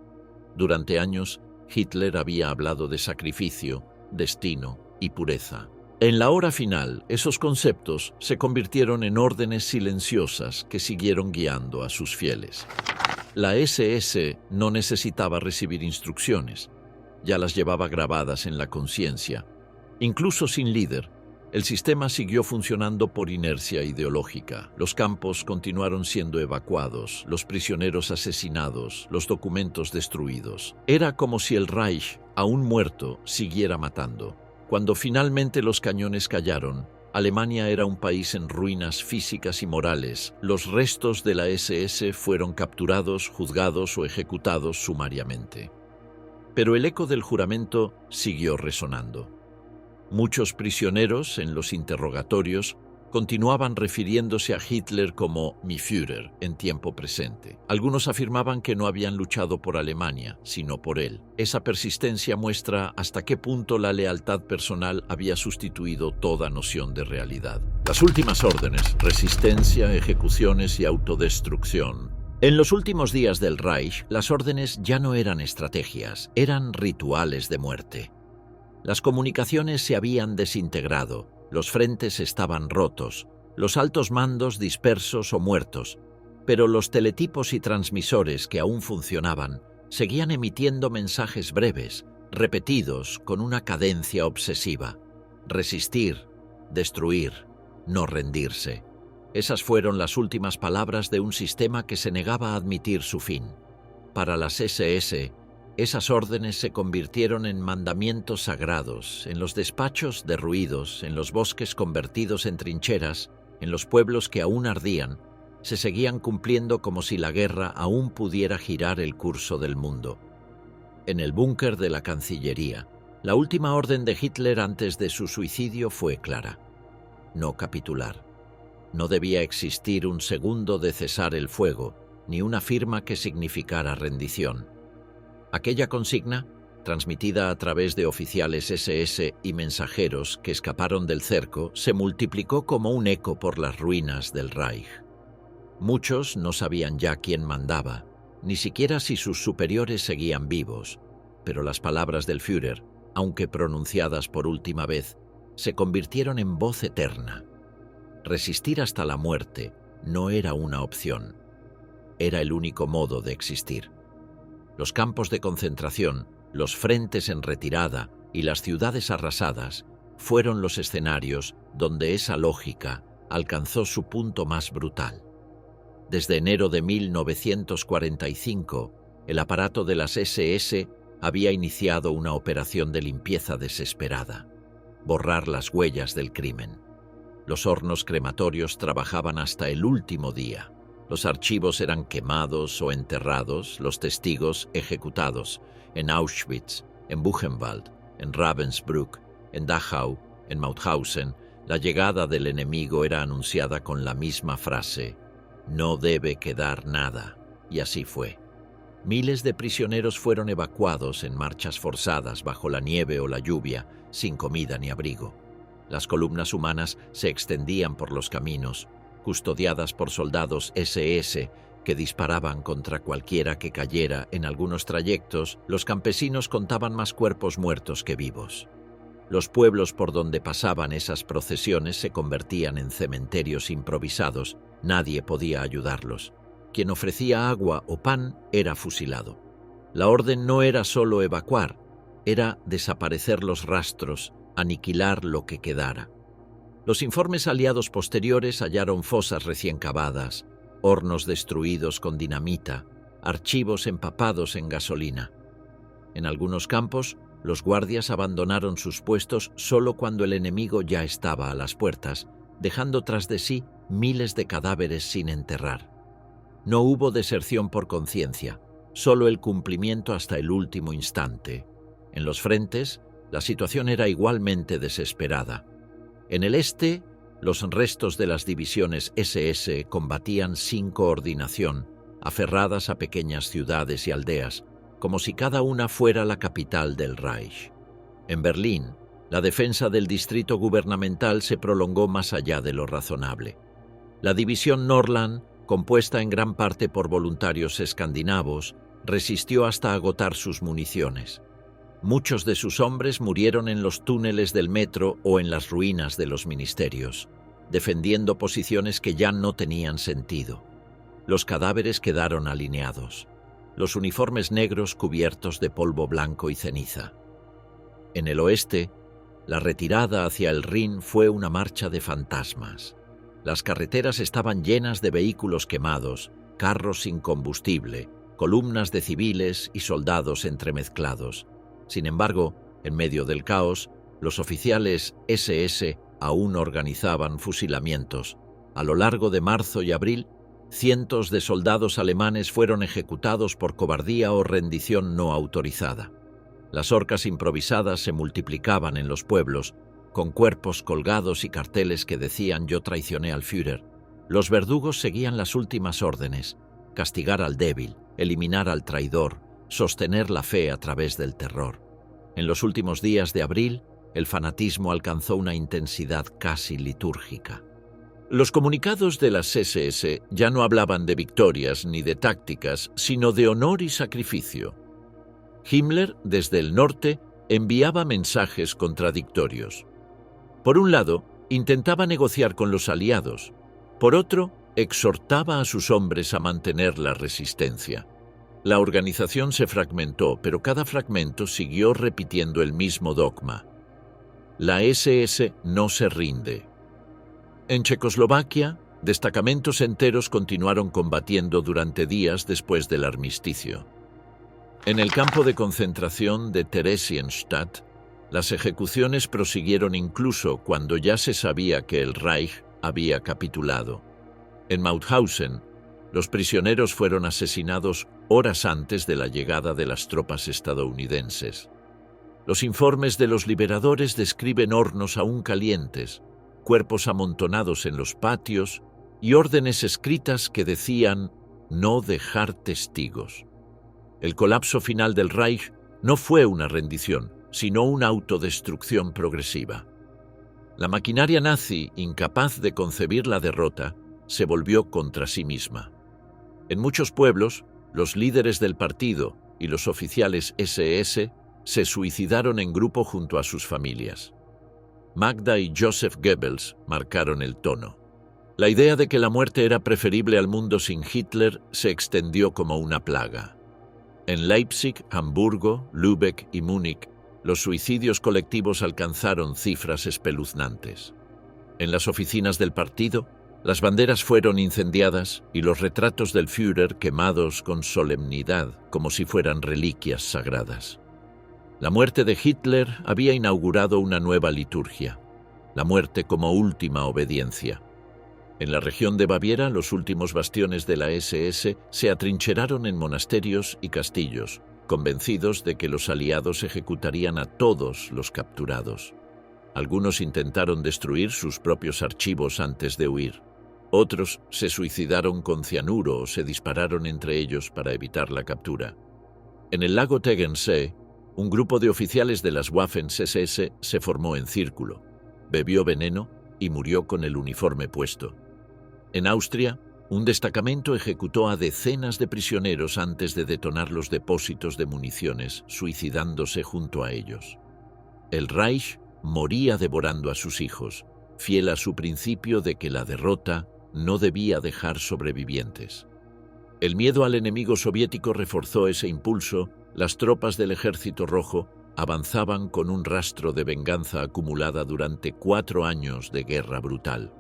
Durante años, Hitler había hablado de sacrificio, destino y pureza. En la hora final, esos conceptos se convirtieron en órdenes silenciosas que siguieron guiando a sus fieles. La SS no necesitaba recibir instrucciones, ya las llevaba grabadas en la conciencia. Incluso sin líder, el sistema siguió funcionando por inercia ideológica. Los campos continuaron siendo evacuados, los prisioneros asesinados, los documentos destruidos. Era como si el Reich, aún muerto, siguiera matando. Cuando finalmente los cañones callaron, Alemania era un país en ruinas físicas y morales. Los restos de la SS fueron capturados, juzgados o ejecutados sumariamente. Pero el eco del juramento siguió resonando. Muchos prisioneros, en los interrogatorios, continuaban refiriéndose a Hitler como «mi Führer» en tiempo presente. Algunos afirmaban que no habían luchado por Alemania, sino por él. Esa persistencia muestra hasta qué punto la lealtad personal había sustituido toda noción de realidad. Las últimas órdenes, resistencia, ejecuciones y autodestrucción. En los últimos días del Reich, las órdenes ya no eran estrategias, eran rituales de muerte. Las comunicaciones se habían desintegrado, los frentes estaban rotos, los altos mandos dispersos o muertos, pero los teletipos y transmisores que aún funcionaban seguían emitiendo mensajes breves, repetidos con una cadencia obsesiva. Resistir, destruir, no rendirse. Esas fueron las últimas palabras de un sistema que se negaba a admitir su fin. Para las SS, esas órdenes se convirtieron en mandamientos sagrados, en los despachos derruidos, en los bosques convertidos en trincheras, en los pueblos que aún ardían, se seguían cumpliendo como si la guerra aún pudiera girar el curso del mundo. En el búnker de la Cancillería, la última orden de Hitler antes de su suicidio fue clara: no capitular. No debía existir un segundo de cesar el fuego, ni una firma que significara rendición. Aquella consigna, transmitida a través de oficiales SS y mensajeros que escaparon del cerco, se multiplicó como un eco por las ruinas del Reich. Muchos no sabían ya quién mandaba, ni siquiera si sus superiores seguían vivos, pero las palabras del Führer, aunque pronunciadas por última vez, se convirtieron en voz eterna. Resistir hasta la muerte no era una opción, era el único modo de existir. Los campos de concentración, los frentes en retirada y las ciudades arrasadas fueron los escenarios donde esa lógica alcanzó su punto más brutal. Desde enero de 1945, el aparato de las SS había iniciado una operación de limpieza desesperada: borrar las huellas del crimen. Los hornos crematorios trabajaban hasta el último día. Los archivos eran quemados o enterrados, los testigos ejecutados en Auschwitz, en Buchenwald, en Ravensbrück, en Dachau, en Mauthausen. La llegada del enemigo era anunciada con la misma frase: no debe quedar nada, y así fue. Miles de prisioneros fueron evacuados en marchas forzadas bajo la nieve o la lluvia, sin comida ni abrigo. Las columnas humanas se extendían por los caminos, custodiadas por soldados SS que disparaban contra cualquiera que cayera. En algunos trayectos, los campesinos contaban más cuerpos muertos que vivos. Los pueblos por donde pasaban esas procesiones se convertían en cementerios improvisados. Nadie podía ayudarlos. Quien ofrecía agua o pan era fusilado. La orden no era solo evacuar, era desaparecer los rastros, aniquilar lo que quedara. Los informes aliados posteriores hallaron fosas recién cavadas, hornos destruidos con dinamita, archivos empapados en gasolina. En algunos campos, los guardias abandonaron sus puestos solo cuando el enemigo ya estaba a las puertas, dejando tras de sí miles de cadáveres sin enterrar. No hubo deserción por conciencia, solo el cumplimiento hasta el último instante. En los frentes, la situación era igualmente desesperada. En el este, los restos de las divisiones SS combatían sin coordinación, aferradas a pequeñas ciudades y aldeas, como si cada una fuera la capital del Reich. En Berlín, la defensa del distrito gubernamental se prolongó más allá de lo razonable. La división Norrland, compuesta en gran parte por voluntarios escandinavos, resistió hasta agotar sus municiones. Muchos de sus hombres murieron en los túneles del metro o en las ruinas de los ministerios, defendiendo posiciones que ya no tenían sentido. Los cadáveres quedaron alineados, los uniformes negros cubiertos de polvo blanco y ceniza. En el oeste, la retirada hacia el Rin fue una marcha de fantasmas. Las carreteras estaban llenas de vehículos quemados, carros sin combustible, columnas de civiles y soldados entremezclados. Sin embargo, en medio del caos, los oficiales SS aún organizaban fusilamientos. A lo largo de marzo y abril, cientos de soldados alemanes fueron ejecutados por cobardía o rendición no autorizada. Las horcas improvisadas se multiplicaban en los pueblos, con cuerpos colgados y carteles que decían «Yo traicioné al Führer». Los verdugos seguían las últimas órdenes: castigar al débil, eliminar al traidor, sostener la fe a través del terror. En los últimos días de abril, el fanatismo alcanzó una intensidad casi litúrgica. Los comunicados de las SS ya no hablaban de victorias ni de tácticas, sino de honor y sacrificio. Himmler, desde el norte, enviaba mensajes contradictorios. Por un lado, intentaba negociar con los aliados. Por otro, exhortaba a sus hombres a mantener la resistencia. La organización se fragmentó, pero cada fragmento siguió repitiendo el mismo dogma: la SS no se rinde. En Checoslovaquia, destacamentos enteros continuaron combatiendo durante días después del armisticio. En el campo de concentración de Theresienstadt, las ejecuciones prosiguieron incluso cuando ya se sabía que el Reich había capitulado. En Mauthausen, los prisioneros fueron asesinados horas antes de la llegada de las tropas estadounidenses. Los informes de los liberadores describen hornos aún calientes, cuerpos amontonados en los patios y órdenes escritas que decían «no dejar testigos». El colapso final del Reich no fue una rendición, sino una autodestrucción progresiva. La maquinaria nazi, incapaz de concebir la derrota, se volvió contra sí misma. En muchos pueblos, los líderes del partido y los oficiales SS se suicidaron en grupo junto a sus familias. Magda y Joseph Goebbels marcaron el tono. La idea de que la muerte era preferible al mundo sin Hitler se extendió como una plaga. En Leipzig, Hamburgo, Lübeck y Múnich, los suicidios colectivos alcanzaron cifras espeluznantes. En las oficinas del partido, las banderas fueron incendiadas y los retratos del Führer quemados con solemnidad, como si fueran reliquias sagradas. La muerte de Hitler había inaugurado una nueva liturgia, la muerte como última obediencia. En la región de Baviera, los últimos bastiones de la SS se atrincheraron en monasterios y castillos, convencidos de que los aliados ejecutarían a todos los capturados. Algunos intentaron destruir sus propios archivos antes de huir. Otros se suicidaron con cianuro o se dispararon entre ellos para evitar la captura. En el lago Tegernsee, un grupo de oficiales de las Waffen-SS se formó en círculo, bebió veneno y murió con el uniforme puesto. En Austria, un destacamento ejecutó a decenas de prisioneros antes de detonar los depósitos de municiones, suicidándose junto a ellos. El Reich moría devorando a sus hijos, fiel a su principio de que la derrota no debía dejar sobrevivientes. El miedo al enemigo soviético reforzó ese impulso. Las tropas del Ejército Rojo avanzaban con un rastro de venganza acumulada durante 4 años de guerra brutal.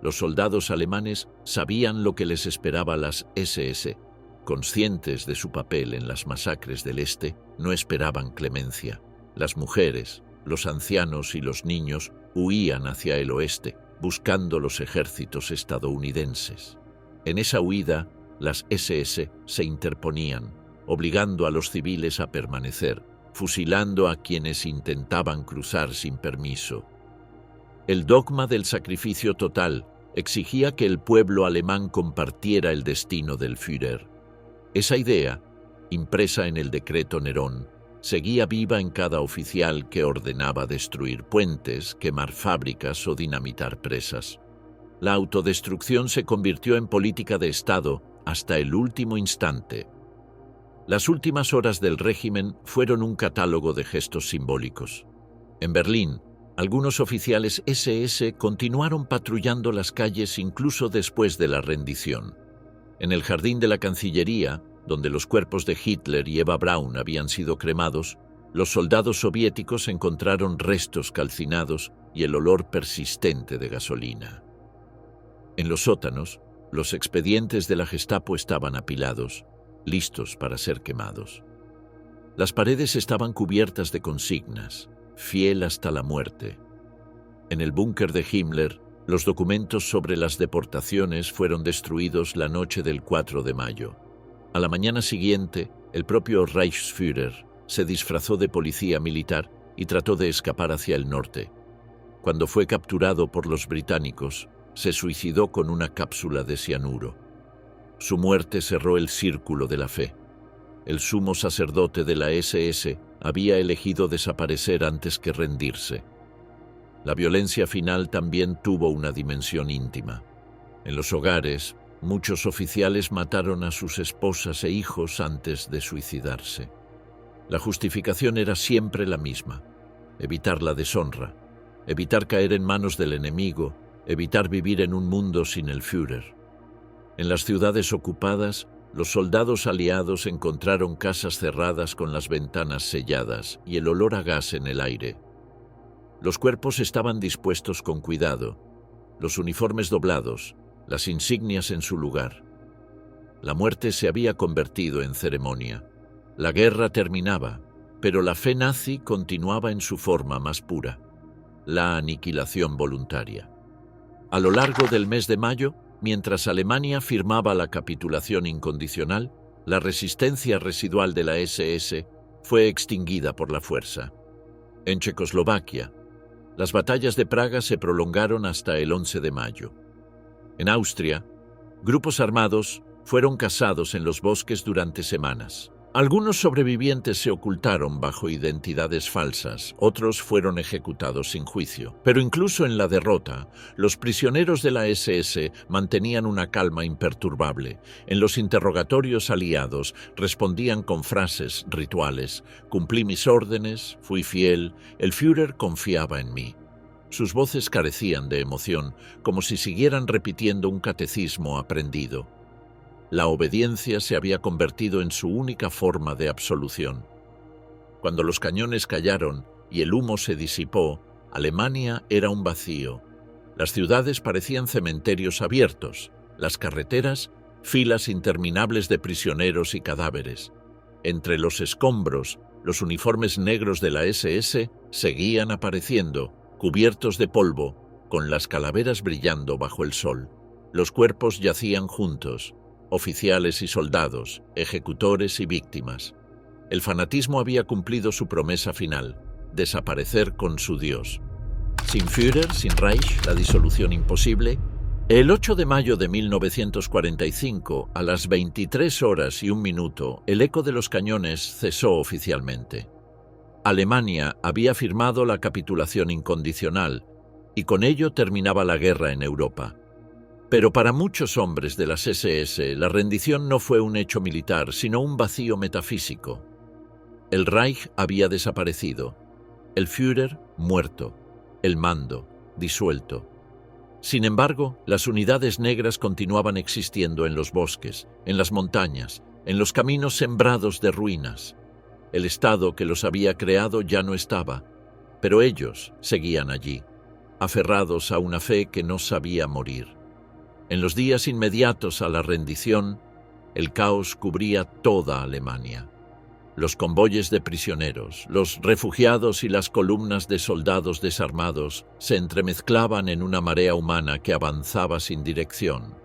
Los soldados alemanes sabían lo que les esperaba a las SS. Conscientes de su papel en las masacres del Este, no esperaban clemencia. Las mujeres, los ancianos y los niños huían hacia el oeste, buscando los ejércitos estadounidenses. En esa huida, las SS se interponían, obligando a los civiles a permanecer, fusilando a quienes intentaban cruzar sin permiso. El dogma del sacrificio total exigía que el pueblo alemán compartiera el destino del Führer. Esa idea, impresa en el decreto Nerón, seguía viva en cada oficial que ordenaba destruir puentes, quemar fábricas o dinamitar presas. La autodestrucción se convirtió en política de Estado hasta el último instante. Las últimas horas del régimen fueron un catálogo de gestos simbólicos. En Berlín, algunos oficiales SS continuaron patrullando las calles incluso después de la rendición. En el jardín de la Cancillería, donde los cuerpos de Hitler y Eva Braun habían sido cremados, los soldados soviéticos encontraron restos calcinados y el olor persistente de gasolina. En los sótanos, los expedientes de la Gestapo estaban apilados, listos para ser quemados. Las paredes estaban cubiertas de consignas, fiel hasta la muerte. En el búnker de Himmler, los documentos sobre las deportaciones fueron destruidos la noche del 4 de mayo. A la mañana siguiente, el propio Reichsführer se disfrazó de policía militar y trató de escapar hacia el norte. Cuando fue capturado por los británicos, se suicidó con una cápsula de cianuro. Su muerte cerró el círculo de la fe. El sumo sacerdote de la SS había elegido desaparecer antes que rendirse. La violencia final también tuvo una dimensión íntima. En los hogares, muchos oficiales mataron a sus esposas e hijos antes de suicidarse. La justificación era siempre la misma: evitar la deshonra, evitar caer en manos del enemigo, evitar vivir en un mundo sin el Führer. En las ciudades ocupadas, los soldados aliados encontraron casas cerradas con las ventanas selladas y el olor a gas en el aire. Los cuerpos estaban dispuestos con cuidado, los uniformes doblados, las insignias en su lugar. La muerte se había convertido en ceremonia. La guerra terminaba, pero la fe nazi continuaba en su forma más pura: la aniquilación voluntaria. A lo largo del mes de mayo, mientras Alemania firmaba la capitulación incondicional, la resistencia residual de la SS fue extinguida por la fuerza. En Checoslovaquia, las batallas de Praga se prolongaron hasta el 11 de mayo. En Austria, grupos armados fueron cazados en los bosques durante semanas. Algunos sobrevivientes se ocultaron bajo identidades falsas, otros fueron ejecutados sin juicio. Pero incluso en la derrota, los prisioneros de la SS mantenían una calma imperturbable. En los interrogatorios aliados respondían con frases rituales: «Cumplí mis órdenes, fui fiel, el Führer confiaba en mí». Sus voces carecían de emoción, como si siguieran repitiendo un catecismo aprendido. La obediencia se había convertido en su única forma de absolución. Cuando los cañones callaron y el humo se disipó, Alemania era un vacío. Las ciudades parecían cementerios abiertos, las carreteras, filas interminables de prisioneros y cadáveres. Entre los escombros, los uniformes negros de la SS seguían apareciendo, cubiertos de polvo, con las calaveras brillando bajo el sol. Los cuerpos yacían juntos, oficiales y soldados, ejecutores y víctimas. El fanatismo había cumplido su promesa final: desaparecer con su Dios. Sin Führer, sin Reich, la disolución imposible. El 8 de mayo de 1945, a las 23:01, el eco de los cañones cesó oficialmente. Alemania había firmado la capitulación incondicional, y con ello terminaba la guerra en Europa. Pero para muchos hombres de las SS, la rendición no fue un hecho militar, sino un vacío metafísico. El Reich había desaparecido, el Führer muerto, el mando disuelto. Sin embargo, las unidades negras continuaban existiendo en los bosques, en las montañas, en los caminos sembrados de ruinas. El Estado que los había creado ya no estaba, pero ellos seguían allí, aferrados a una fe que no sabía morir. En los días inmediatos a la rendición, el caos cubría toda Alemania. Los convoyes de prisioneros, los refugiados y las columnas de soldados desarmados se entremezclaban en una marea humana que avanzaba sin dirección.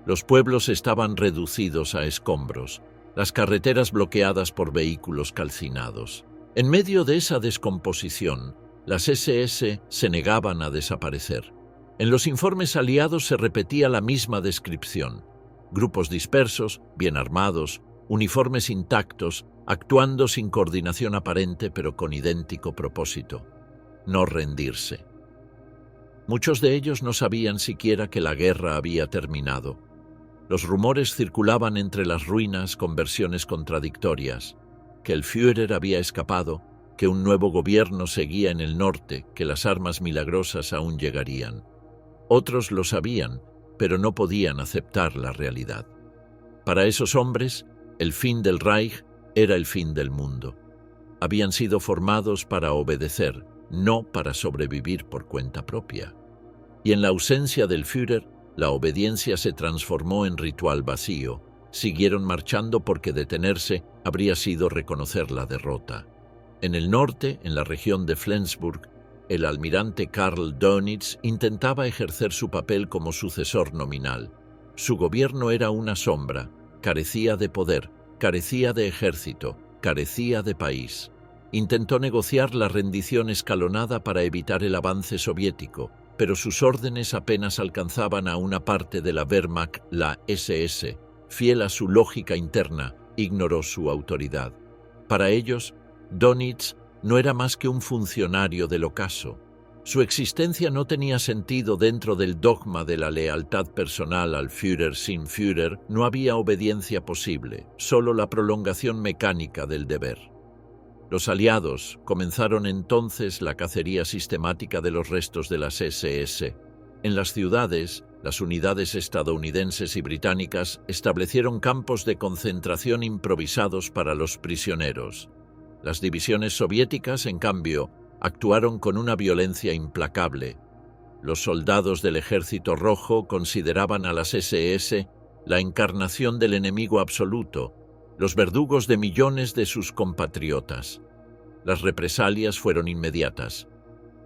Los pueblos estaban reducidos a escombros, las carreteras bloqueadas por vehículos calcinados. En medio de esa descomposición, las SS se negaban a desaparecer. En los informes aliados se repetía la misma descripción: grupos dispersos, bien armados, uniformes intactos, actuando sin coordinación aparente pero con idéntico propósito: no rendirse. Muchos de ellos no sabían siquiera que la guerra había terminado. Los rumores circulaban entre las ruinas con versiones contradictorias, que el Führer había escapado, que un nuevo gobierno seguía en el norte, que las armas milagrosas aún llegarían. Otros lo sabían, pero no podían aceptar la realidad. Para esos hombres, el fin del Reich era el fin del mundo. Habían sido formados para obedecer, no para sobrevivir por cuenta propia. Y en la ausencia del Führer, la obediencia se transformó en ritual vacío. Siguieron marchando porque detenerse habría sido reconocer la derrota. En el norte, en la región de Flensburg, el almirante Karl Dönitz intentaba ejercer su papel como sucesor nominal. Su gobierno era una sombra, carecía de poder, carecía de ejército, carecía de país. Intentó negociar la rendición escalonada para evitar el avance soviético, pero sus órdenes apenas alcanzaban a una parte de la Wehrmacht. La SS, fiel a su lógica interna, ignoró su autoridad. Para ellos, Dönitz no era más que un funcionario del ocaso. Su existencia no tenía sentido dentro del dogma de la lealtad personal al Führer. Sin Führer no había obediencia posible, solo la prolongación mecánica del deber. Los aliados comenzaron entonces la cacería sistemática de los restos de las SS. En las ciudades, las unidades estadounidenses y británicas establecieron campos de concentración improvisados para los prisioneros. Las divisiones soviéticas, en cambio, actuaron con una violencia implacable. Los soldados del Ejército Rojo consideraban a las SS la encarnación del enemigo absoluto, los verdugos de millones de sus compatriotas. Las represalias fueron inmediatas.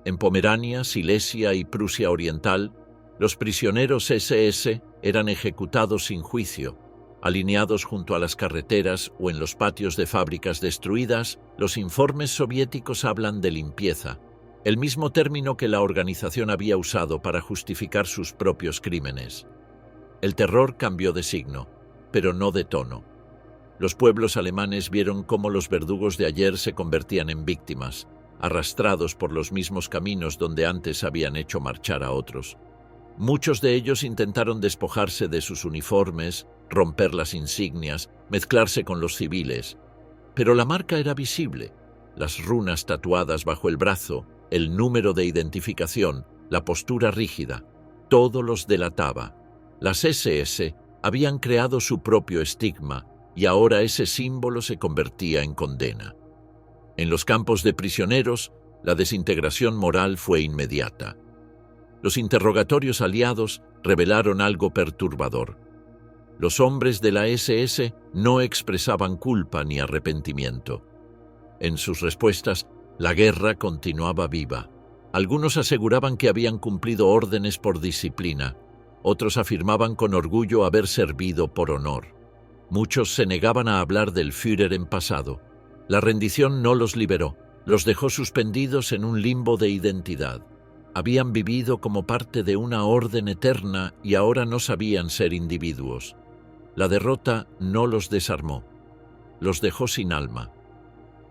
En Pomerania, Silesia y Prusia Oriental, los prisioneros SS eran ejecutados sin juicio. Alineados junto a las carreteras o en los patios de fábricas destruidas, los informes soviéticos hablan de limpieza, el mismo término que la organización había usado para justificar sus propios crímenes. El terror cambió de signo, pero no de tono. Los pueblos alemanes vieron cómo los verdugos de ayer se convertían en víctimas, arrastrados por los mismos caminos donde antes habían hecho marchar a otros. Muchos de ellos intentaron despojarse de sus uniformes, romper las insignias, mezclarse con los civiles. Pero la marca era visible, las runas tatuadas bajo el brazo, el número de identificación, la postura rígida, todo los delataba. Las SS habían creado su propio estigma y ahora ese símbolo se convertía en condena. En los campos de prisioneros, la desintegración moral fue inmediata. Los interrogatorios aliados revelaron algo perturbador. Los hombres de la SS no expresaban culpa ni arrepentimiento. En sus respuestas, la guerra continuaba viva. Algunos aseguraban que habían cumplido órdenes por disciplina. Otros afirmaban con orgullo haber servido por honor. Muchos se negaban a hablar del Führer en pasado. La rendición no los liberó, los dejó suspendidos en un limbo de identidad. Habían vivido como parte de una orden eterna y ahora no sabían ser individuos. La derrota no los desarmó, los dejó sin alma.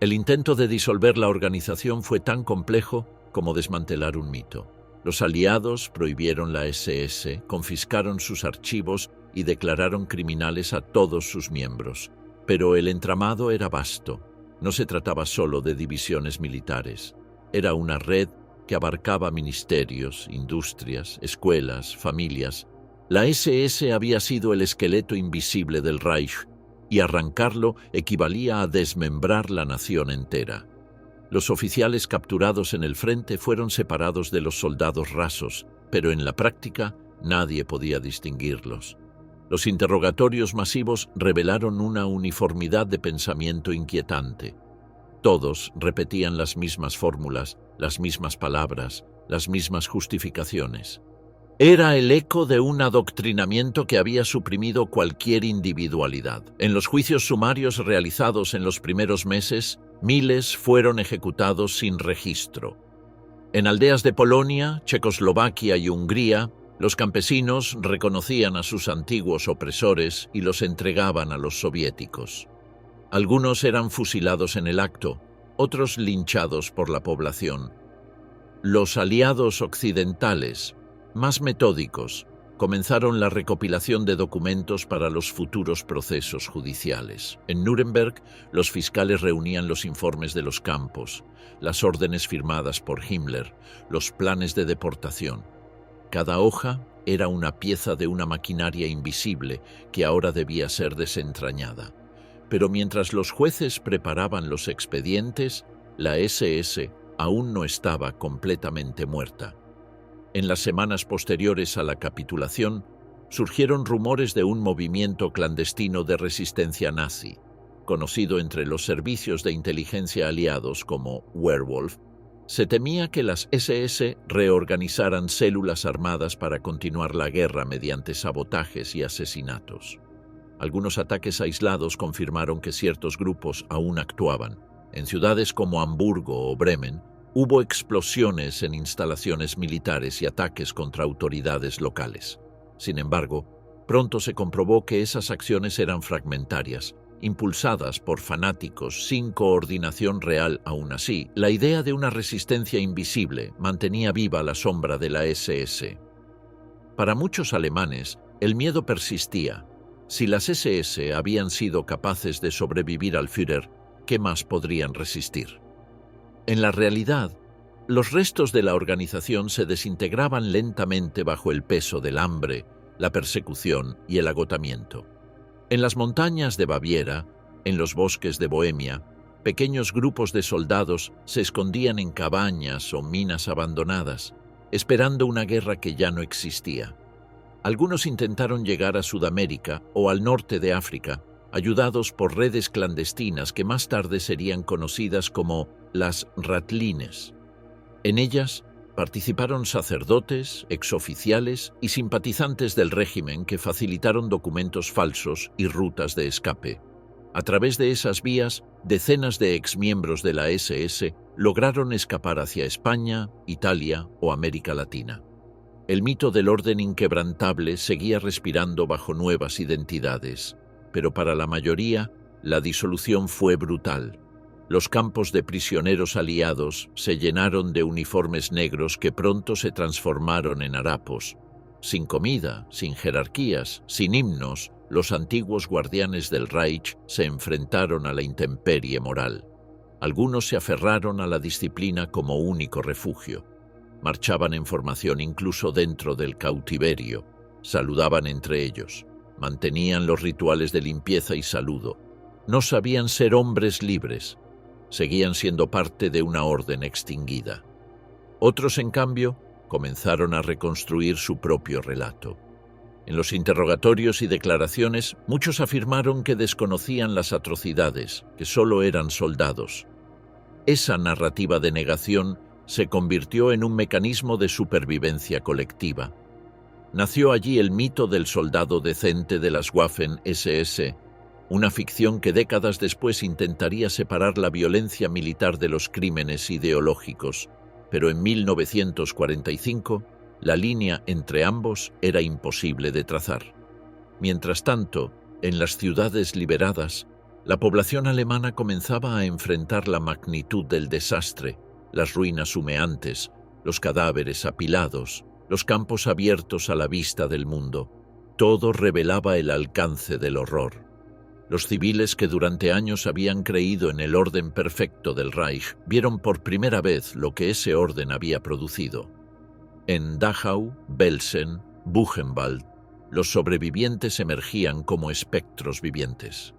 El intento de disolver la organización fue tan complejo como desmantelar un mito. Los aliados prohibieron la SS, confiscaron sus archivos y declararon criminales a todos sus miembros. Pero el entramado era vasto. No se trataba solo de divisiones militares. Era una red que abarcaba ministerios, industrias, escuelas, familias. La SS había sido el esqueleto invisible del Reich, y arrancarlo equivalía a desmembrar la nación entera. Los oficiales capturados en el frente fueron separados de los soldados rasos, pero en la práctica nadie podía distinguirlos. Los interrogatorios masivos revelaron una uniformidad de pensamiento inquietante. Todos repetían las mismas fórmulas, las mismas palabras, las mismas justificaciones. Era el eco de un adoctrinamiento que había suprimido cualquier individualidad. En los juicios sumarios realizados en los primeros meses, miles fueron ejecutados sin registro. En aldeas de Polonia, Checoslovaquia y Hungría, los campesinos reconocían a sus antiguos opresores y los entregaban a los soviéticos. Algunos eran fusilados en el acto, otros linchados por la población. Los aliados occidentales, más metódicos, comenzaron la recopilación de documentos para los futuros procesos judiciales. En Nuremberg, los fiscales reunían los informes de los campos, las órdenes firmadas por Himmler, los planes de deportación. Cada hoja era una pieza de una maquinaria invisible que ahora debía ser desentrañada. Pero mientras los jueces preparaban los expedientes, la SS aún no estaba completamente muerta. En las semanas posteriores a la capitulación, surgieron rumores de un movimiento clandestino de resistencia nazi, conocido entre los servicios de inteligencia aliados como Werwolf. Se temía que las SS reorganizaran células armadas para continuar la guerra mediante sabotajes y asesinatos. Algunos ataques aislados confirmaron que ciertos grupos aún actuaban. En ciudades como Hamburgo o Bremen, hubo explosiones en instalaciones militares y ataques contra autoridades locales. Sin embargo, pronto se comprobó que esas acciones eran fragmentarias, impulsadas por fanáticos sin coordinación real. Aún así, la idea de una resistencia invisible mantenía viva la sombra de la SS. Para muchos alemanes, el miedo persistía. Si las SS habían sido capaces de sobrevivir al Führer, ¿qué más podrían resistir? En la realidad, los restos de la organización se desintegraban lentamente bajo el peso del hambre, la persecución y el agotamiento. En las montañas de Baviera, en los bosques de Bohemia, pequeños grupos de soldados se escondían en cabañas o minas abandonadas, esperando una guerra que ya no existía. Algunos intentaron llegar a Sudamérica o al norte de África, ayudados por redes clandestinas que más tarde serían conocidas como las Ratlines. En ellas participaron sacerdotes, exoficiales y simpatizantes del régimen que facilitaron documentos falsos y rutas de escape. A través de esas vías, decenas de exmiembros de la SS lograron escapar hacia España, Italia o América Latina. El mito del orden inquebrantable seguía respirando bajo nuevas identidades, pero para la mayoría, la disolución fue brutal. Los campos de prisioneros aliados se llenaron de uniformes negros que pronto se transformaron en harapos. Sin comida, sin jerarquías, sin himnos, los antiguos guardianes del Reich se enfrentaron a la intemperie moral. Algunos se aferraron a la disciplina como único refugio. Marchaban en formación incluso dentro del cautiverio. Saludaban entre ellos. Mantenían los rituales de limpieza y saludo. No sabían ser hombres libres. Seguían siendo parte de una orden extinguida. Otros, en cambio, comenzaron a reconstruir su propio relato. En los interrogatorios y declaraciones, muchos afirmaron que desconocían las atrocidades, que solo eran soldados. Esa narrativa de negación se convirtió en un mecanismo de supervivencia colectiva. Nació allí el mito del soldado decente de las Waffen-SS, una ficción que décadas después intentaría separar la violencia militar de los crímenes ideológicos, pero en 1945 la línea entre ambos era imposible de trazar. Mientras tanto, en las ciudades liberadas, la población alemana comenzaba a enfrentar la magnitud del desastre, las ruinas humeantes, los cadáveres apilados, los campos abiertos a la vista del mundo. Todo revelaba el alcance del horror. Los civiles que durante años habían creído en el orden perfecto del Reich vieron por primera vez lo que ese orden había producido. En Dachau, Belsen, Buchenwald, los sobrevivientes emergían como espectros vivientes.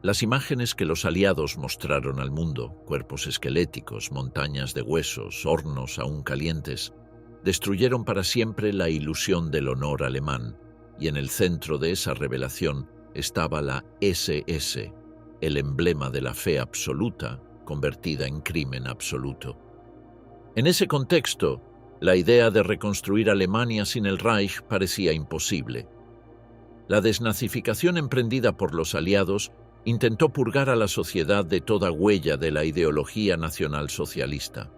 Las imágenes que los aliados mostraron al mundo, cuerpos esqueléticos, montañas de huesos, hornos aún calientes, destruyeron para siempre la ilusión del honor alemán, y en el centro de esa revelación estaba la SS, el emblema de la fe absoluta convertida en crimen absoluto. En ese contexto, la idea de reconstruir Alemania sin el Reich parecía imposible. La desnazificación emprendida por los aliados intentó purgar a la sociedad de toda huella de la ideología nacionalsocialista.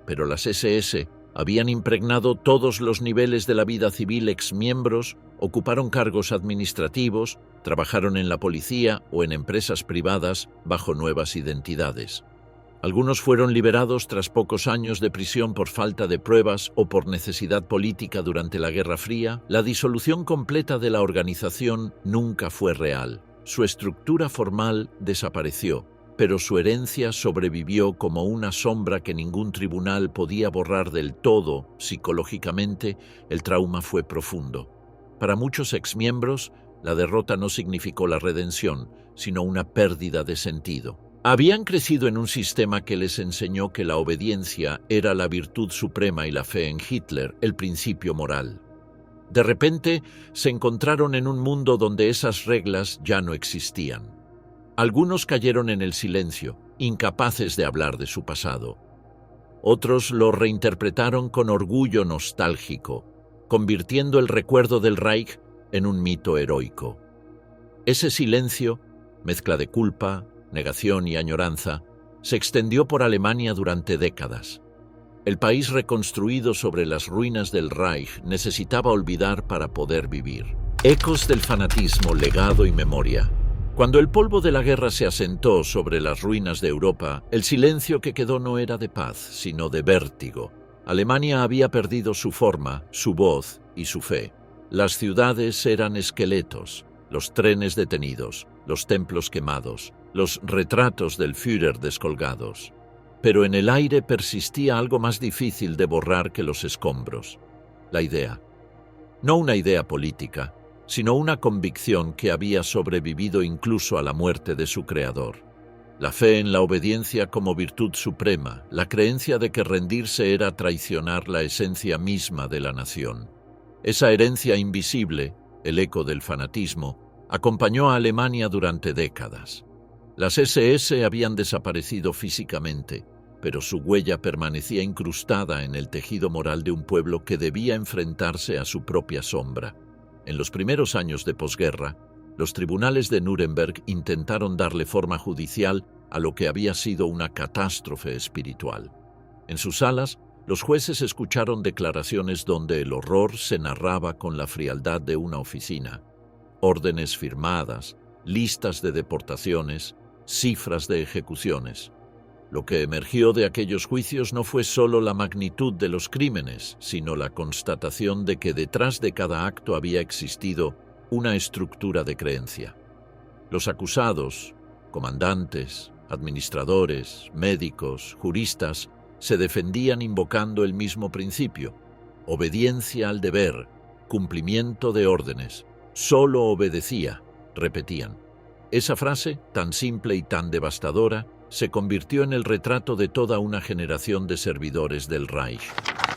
Pero las SS habían impregnado todos los niveles de la vida civil. Exmiembros ocuparon cargos administrativos, trabajaron en la policía o en empresas privadas bajo nuevas identidades. Algunos fueron liberados tras pocos años de prisión por falta de pruebas o por necesidad política durante la Guerra Fría. La disolución completa de la organización nunca fue real. Su estructura formal desapareció, pero su herencia sobrevivió como una sombra que ningún tribunal podía borrar del todo. Psicológicamente, el trauma fue profundo. Para muchos exmiembros, la derrota no significó la redención, sino una pérdida de sentido. Habían crecido en un sistema que les enseñó que la obediencia era la virtud suprema y la fe en Hitler, el principio moral. De repente, se encontraron en un mundo donde esas reglas ya no existían. Algunos cayeron en el silencio, incapaces de hablar de su pasado. Otros lo reinterpretaron con orgullo nostálgico, convirtiendo el recuerdo del Reich en un mito heroico. Ese silencio, mezcla de culpa, negación y añoranza, se extendió por Alemania durante décadas. El país reconstruido sobre las ruinas del Reich necesitaba olvidar para poder vivir. Ecos del fanatismo, legado y memoria. Cuando el polvo de la guerra se asentó sobre las ruinas de Europa, el silencio que quedó no era de paz, sino de vértigo. Alemania había perdido su forma, su voz y su fe. Las ciudades eran esqueletos, los trenes detenidos, los templos quemados, los retratos del Führer descolgados. Pero en el aire persistía algo más difícil de borrar que los escombros: la idea. No una idea política, sino una convicción que había sobrevivido incluso a la muerte de su creador. La fe en la obediencia como virtud suprema, la creencia de que rendirse era traicionar la esencia misma de la nación. Esa herencia invisible, el eco del fanatismo, acompañó a Alemania durante décadas. Las SS habían desaparecido físicamente, pero su huella permanecía incrustada en el tejido moral de un pueblo que debía enfrentarse a su propia sombra. En los primeros años de posguerra, los tribunales de Nuremberg intentaron darle forma judicial a lo que había sido una catástrofe espiritual. En sus salas, los jueces escucharon declaraciones donde el horror se narraba con la frialdad de una oficina: órdenes firmadas, listas de deportaciones, cifras de ejecuciones. Lo que emergió de aquellos juicios no fue solo la magnitud de los crímenes, sino la constatación de que detrás de cada acto había existido una estructura de creencia. Los acusados, comandantes, administradores, médicos, juristas, se defendían invocando el mismo principio: obediencia al deber, cumplimiento de órdenes. Solo obedecía, repetían. Esa frase, tan simple y tan devastadora, se convirtió en el retrato de toda una generación de servidores del Reich.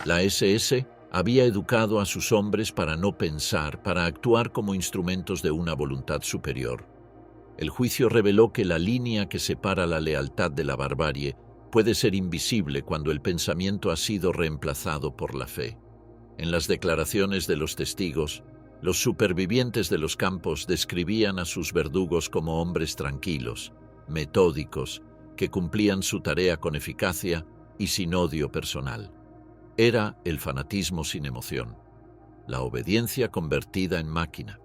La SS había educado a sus hombres para no pensar, para actuar como instrumentos de una voluntad superior. El juicio reveló que la línea que separa la lealtad de la barbarie puede ser invisible cuando el pensamiento ha sido reemplazado por la fe. En las declaraciones de los testigos, los supervivientes de los campos describían a sus verdugos como hombres tranquilos, metódicos, que cumplían su tarea con eficacia y sin odio personal. Era el fanatismo sin emoción, la obediencia convertida en máquina.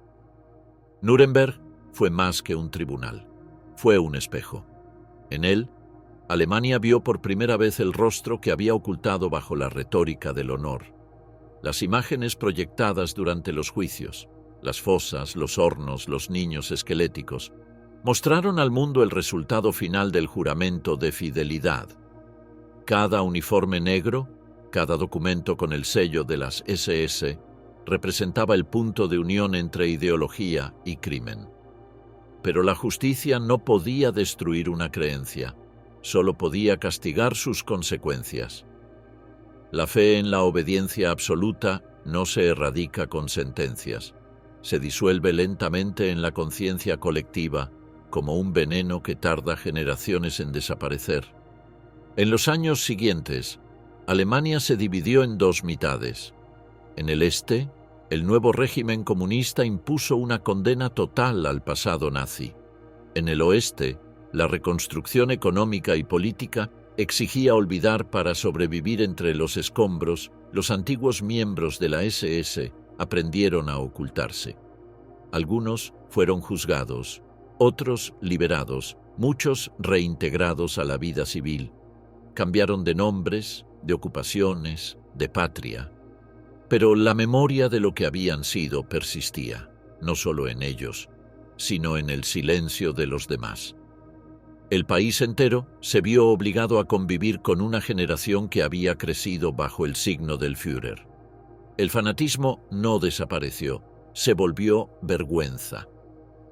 Nuremberg fue más que un tribunal, fue un espejo. En él, Alemania vio por primera vez el rostro que había ocultado bajo la retórica del honor. Las imágenes proyectadas durante los juicios, las fosas, los hornos, los niños esqueléticos, mostraron al mundo el resultado final del juramento de fidelidad. Cada uniforme negro, cada documento con el sello de las SS, representaba el punto de unión entre ideología y crimen. Pero la justicia no podía destruir una creencia, solo podía castigar sus consecuencias. La fe en la obediencia absoluta no se erradica con sentencias, se disuelve lentamente en la conciencia colectiva, como un veneno que tarda generaciones en desaparecer. En los años siguientes, Alemania se dividió en dos mitades. En el este, el nuevo régimen comunista impuso una condena total al pasado nazi. En el oeste, la reconstrucción económica y política exigía olvidar para sobrevivir entre los escombros. Los antiguos miembros de la SS aprendieron a ocultarse. Algunos fueron juzgados, otros liberados, muchos reintegrados a la vida civil, Cambiaron de nombres, de ocupaciones, de patria. Pero la memoria de lo que habían sido persistía, no solo en ellos, sino en el silencio de los demás. El país entero se vio obligado a convivir con una generación que había crecido bajo el signo del Führer. El fanatismo no desapareció, se volvió vergüenza.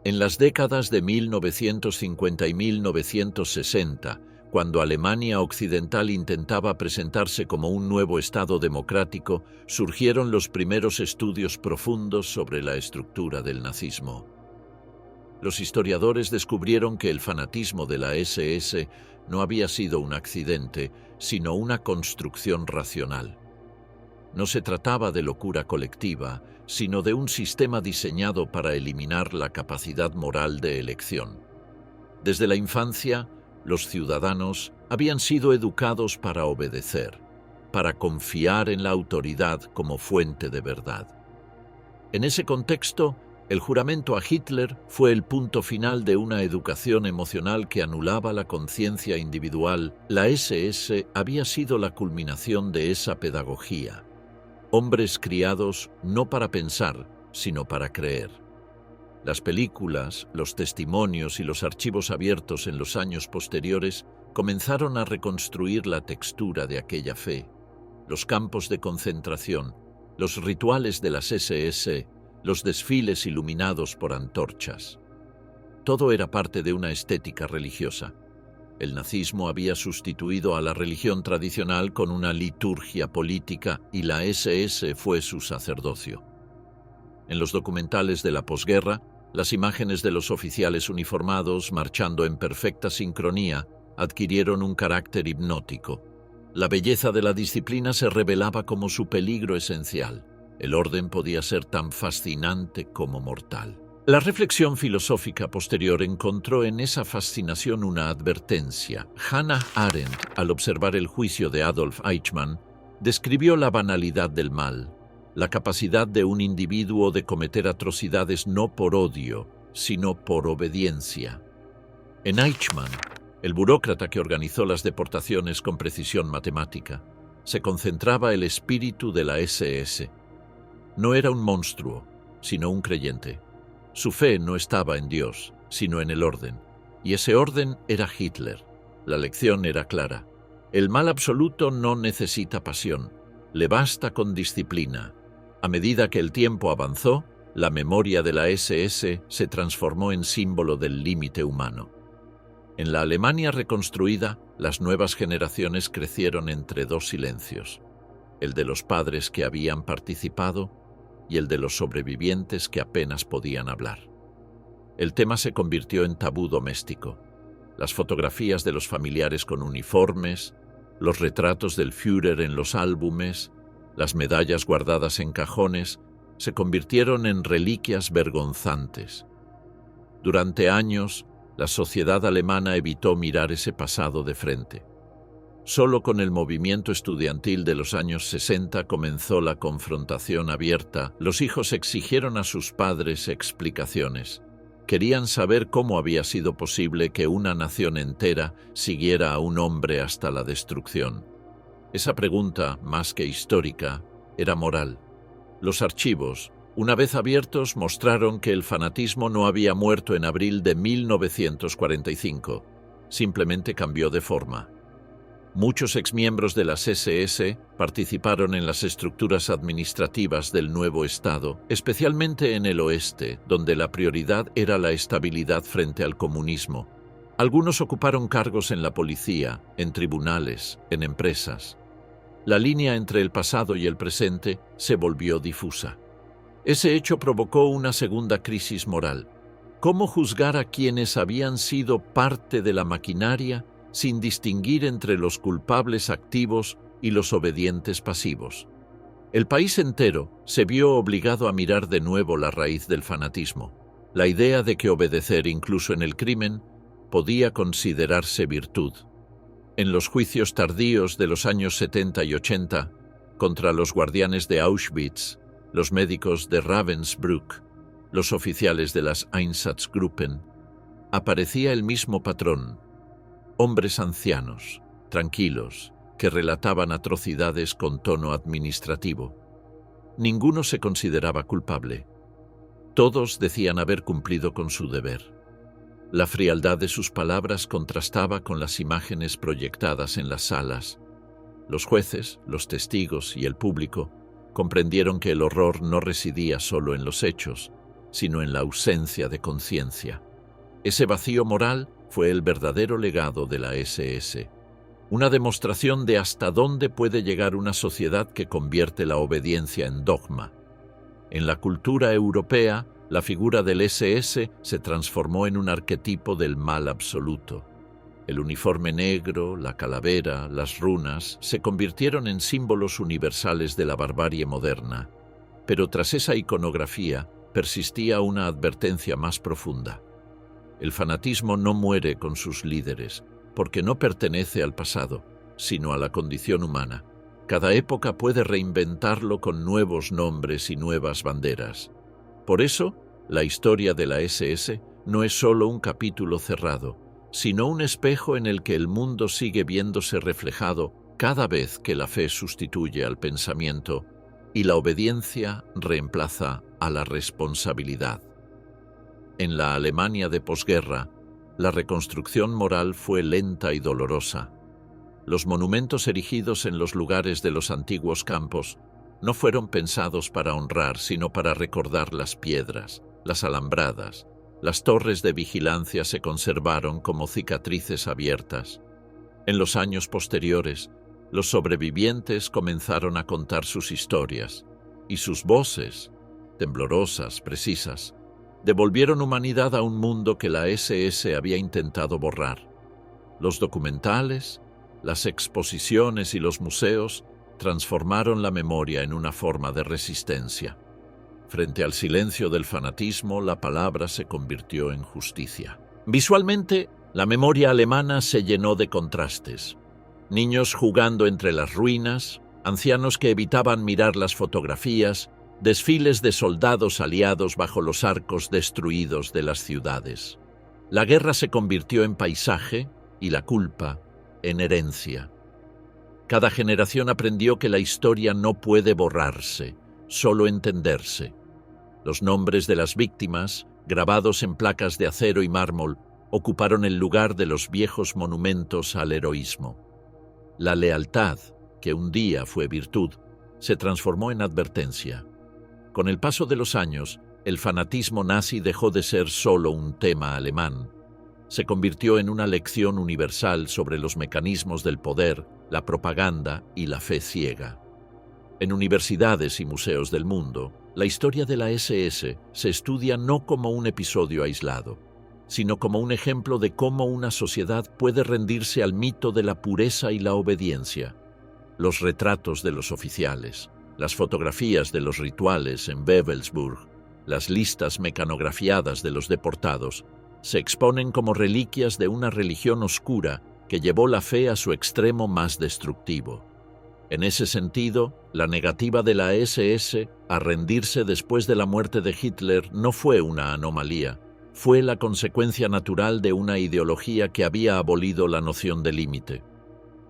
En las décadas de 1950 y 1960, cuando Alemania Occidental intentaba presentarse como un nuevo Estado democrático, surgieron los primeros estudios profundos sobre la estructura del nazismo. Los historiadores descubrieron que el fanatismo de la SS no había sido un accidente, sino una construcción racional. No se trataba de locura colectiva, sino de un sistema diseñado para eliminar la capacidad moral de elección. Desde la infancia, los ciudadanos habían sido educados para obedecer, para confiar en la autoridad como fuente de verdad. En ese contexto, el juramento a Hitler fue el punto final de una educación emocional que anulaba la conciencia individual. La SS había sido la culminación de esa pedagogía. Hombres criados no para pensar, sino para creer. Las películas, los testimonios y los archivos abiertos en los años posteriores comenzaron a reconstruir la textura de aquella fe. Los campos de concentración, los rituales de las SS, los desfiles iluminados por antorchas. Todo era parte de una estética religiosa. El nazismo había sustituido a la religión tradicional con una liturgia política y la SS fue su sacerdocio. En los documentales de la posguerra, las imágenes de los oficiales uniformados marchando en perfecta sincronía adquirieron un carácter hipnótico. La belleza de la disciplina se revelaba como su peligro esencial. El orden podía ser tan fascinante como mortal. La reflexión filosófica posterior encontró en esa fascinación una advertencia. Hannah Arendt, al observar el juicio de Adolf Eichmann, describió la banalidad del mal, la capacidad de un individuo de cometer atrocidades no por odio, sino por obediencia. En Eichmann, el burócrata que organizó las deportaciones con precisión matemática, se concentraba el espíritu de la SS. No era un monstruo, sino un creyente. Su fe no estaba en Dios, sino en el orden. Y ese orden era Hitler. La lección era clara. El mal absoluto no necesita pasión. Le basta con disciplina. A medida que el tiempo avanzó, la memoria de la SS se transformó en símbolo del límite humano. En la Alemania reconstruida, las nuevas generaciones crecieron entre dos silencios. El de los padres que habían participado y el de los sobrevivientes que apenas podían hablar. El tema se convirtió en tabú doméstico. Las fotografías de los familiares con uniformes, los retratos del Führer en los álbumes, las medallas guardadas en cajones, se convirtieron en reliquias vergonzantes. Durante años, la sociedad alemana evitó mirar ese pasado de frente. Solo con el movimiento estudiantil de los años 60 comenzó la confrontación abierta. Los hijos exigieron a sus padres explicaciones. Querían saber cómo había sido posible que una nación entera siguiera a un hombre hasta la destrucción. Esa pregunta, más que histórica, era moral. Los archivos, una vez abiertos, mostraron que el fanatismo no había muerto en abril de 1945. Simplemente cambió de forma. Muchos exmiembros de las SS participaron en las estructuras administrativas del nuevo Estado, especialmente en el oeste, donde la prioridad era la estabilidad frente al comunismo. Algunos ocuparon cargos en la policía, en tribunales, en empresas. La línea entre el pasado y el presente se volvió difusa. Ese hecho provocó una segunda crisis moral. ¿Cómo juzgar a quienes habían sido parte de la maquinaria sin distinguir entre los culpables activos y los obedientes pasivos? El país entero se vio obligado a mirar de nuevo la raíz del fanatismo, la idea de que obedecer incluso en el crimen podía considerarse virtud. En los juicios tardíos de los años 70 y 80, contra los guardianes de Auschwitz, los médicos de Ravensbrück, los oficiales de las Einsatzgruppen, aparecía el mismo patrón. Hombres ancianos, tranquilos, que relataban atrocidades con tono administrativo. Ninguno se consideraba culpable. Todos decían haber cumplido con su deber. La frialdad de sus palabras contrastaba con las imágenes proyectadas en las salas. Los jueces, los testigos y el público comprendieron que el horror no residía solo en los hechos, sino en la ausencia de conciencia. Ese vacío moral fue el verdadero legado de la SS, una demostración de hasta dónde puede llegar una sociedad que convierte la obediencia en dogma. En la cultura europea, la figura del SS se transformó en un arquetipo del mal absoluto. El uniforme negro, la calavera, las runas se convirtieron en símbolos universales de la barbarie moderna, pero tras esa iconografía persistía una advertencia más profunda. El fanatismo no muere con sus líderes, porque no pertenece al pasado, sino a la condición humana. Cada época puede reinventarlo con nuevos nombres y nuevas banderas. Por eso, la historia de la SS no es solo un capítulo cerrado, sino un espejo en el que el mundo sigue viéndose reflejado cada vez que la fe sustituye al pensamiento y la obediencia reemplaza a la responsabilidad. En la Alemania de posguerra, la reconstrucción moral fue lenta y dolorosa. Los monumentos erigidos en los lugares de los antiguos campos no fueron pensados para honrar, sino para recordar las piedras, las alambradas. Las torres de vigilancia se conservaron como cicatrices abiertas. En los años posteriores, los sobrevivientes comenzaron a contar sus historias, y sus voces, temblorosas, precisas, devolvieron humanidad a un mundo que la SS había intentado borrar. Los documentales, las exposiciones y los museos transformaron la memoria en una forma de resistencia. Frente al silencio del fanatismo, la palabra se convirtió en justicia. Visualmente, la memoria alemana se llenó de contrastes. Niños jugando entre las ruinas, ancianos que evitaban mirar las fotografías, desfiles de soldados aliados bajo los arcos destruidos de las ciudades. La guerra se convirtió en paisaje y la culpa en herencia. Cada generación aprendió que la historia no puede borrarse, solo entenderse. Los nombres de las víctimas, grabados en placas de acero y mármol, ocuparon el lugar de los viejos monumentos al heroísmo. La lealtad, que un día fue virtud, se transformó en advertencia. Con el paso de los años, el fanatismo nazi dejó de ser solo un tema alemán. Se convirtió en una lección universal sobre los mecanismos del poder, la propaganda y la fe ciega. En universidades y museos del mundo, la historia de la SS se estudia no como un episodio aislado, sino como un ejemplo de cómo una sociedad puede rendirse al mito de la pureza y la obediencia. Los retratos de los oficiales, las fotografías de los rituales en Wewelsburg, las listas mecanografiadas de los deportados, se exponen como reliquias de una religión oscura que llevó la fe a su extremo más destructivo. En ese sentido, la negativa de la SS a rendirse después de la muerte de Hitler no fue una anomalía, fue la consecuencia natural de una ideología que había abolido la noción de límite.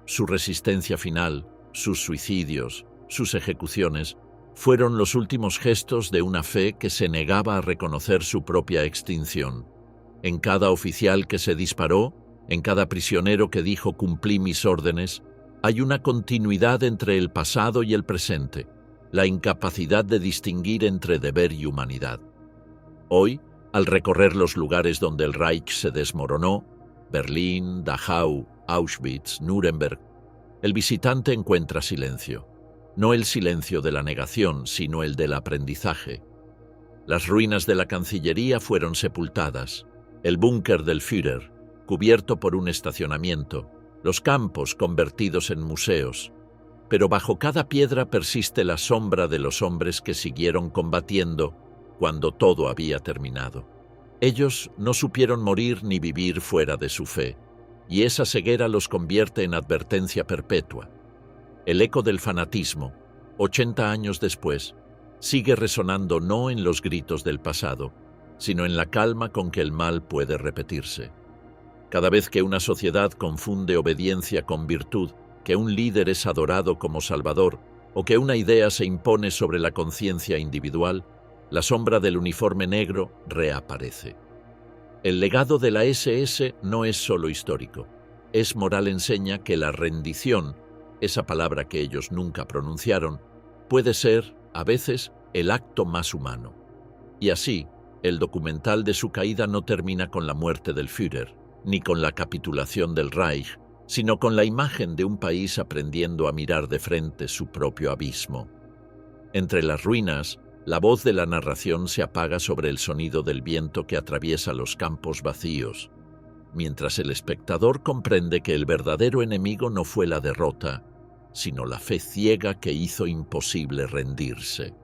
Su resistencia final, sus suicidios, sus ejecuciones, fueron los últimos gestos de una fe que se negaba a reconocer su propia extinción. En cada oficial que se disparó, en cada prisionero que dijo «cumplí mis órdenes», hay una continuidad entre el pasado y el presente, la incapacidad de distinguir entre deber y humanidad. Hoy, al recorrer los lugares donde el Reich se desmoronó, Berlín, Dachau, Auschwitz, Nuremberg, el visitante encuentra silencio. No el silencio de la negación, sino el del aprendizaje. Las ruinas de la Cancillería fueron sepultadas, el búnker del Führer, cubierto por un estacionamiento, los campos convertidos en museos, pero bajo cada piedra persiste la sombra de los hombres que siguieron combatiendo cuando todo había terminado. Ellos no supieron morir ni vivir fuera de su fe, y esa ceguera los convierte en advertencia perpetua. El eco del fanatismo, 80 años después, sigue resonando no en los gritos del pasado, sino en la calma con que el mal puede repetirse. Cada vez que una sociedad confunde obediencia con virtud, que un líder es adorado como salvador o que una idea se impone sobre la conciencia individual, la sombra del uniforme negro reaparece. El legado de la SS no es solo histórico. Moral enseña que la rendición, esa palabra que ellos nunca pronunciaron, puede ser, a veces, el acto más humano. Y así, el documental de su caída no termina con la muerte del Führer, ni con la capitulación del Reich, sino con la imagen de un país aprendiendo a mirar de frente su propio abismo. Entre las ruinas, la voz de la narración se apaga sobre el sonido del viento que atraviesa los campos vacíos, mientras el espectador comprende que el verdadero enemigo no fue la derrota, sino la fe ciega que hizo imposible rendirse.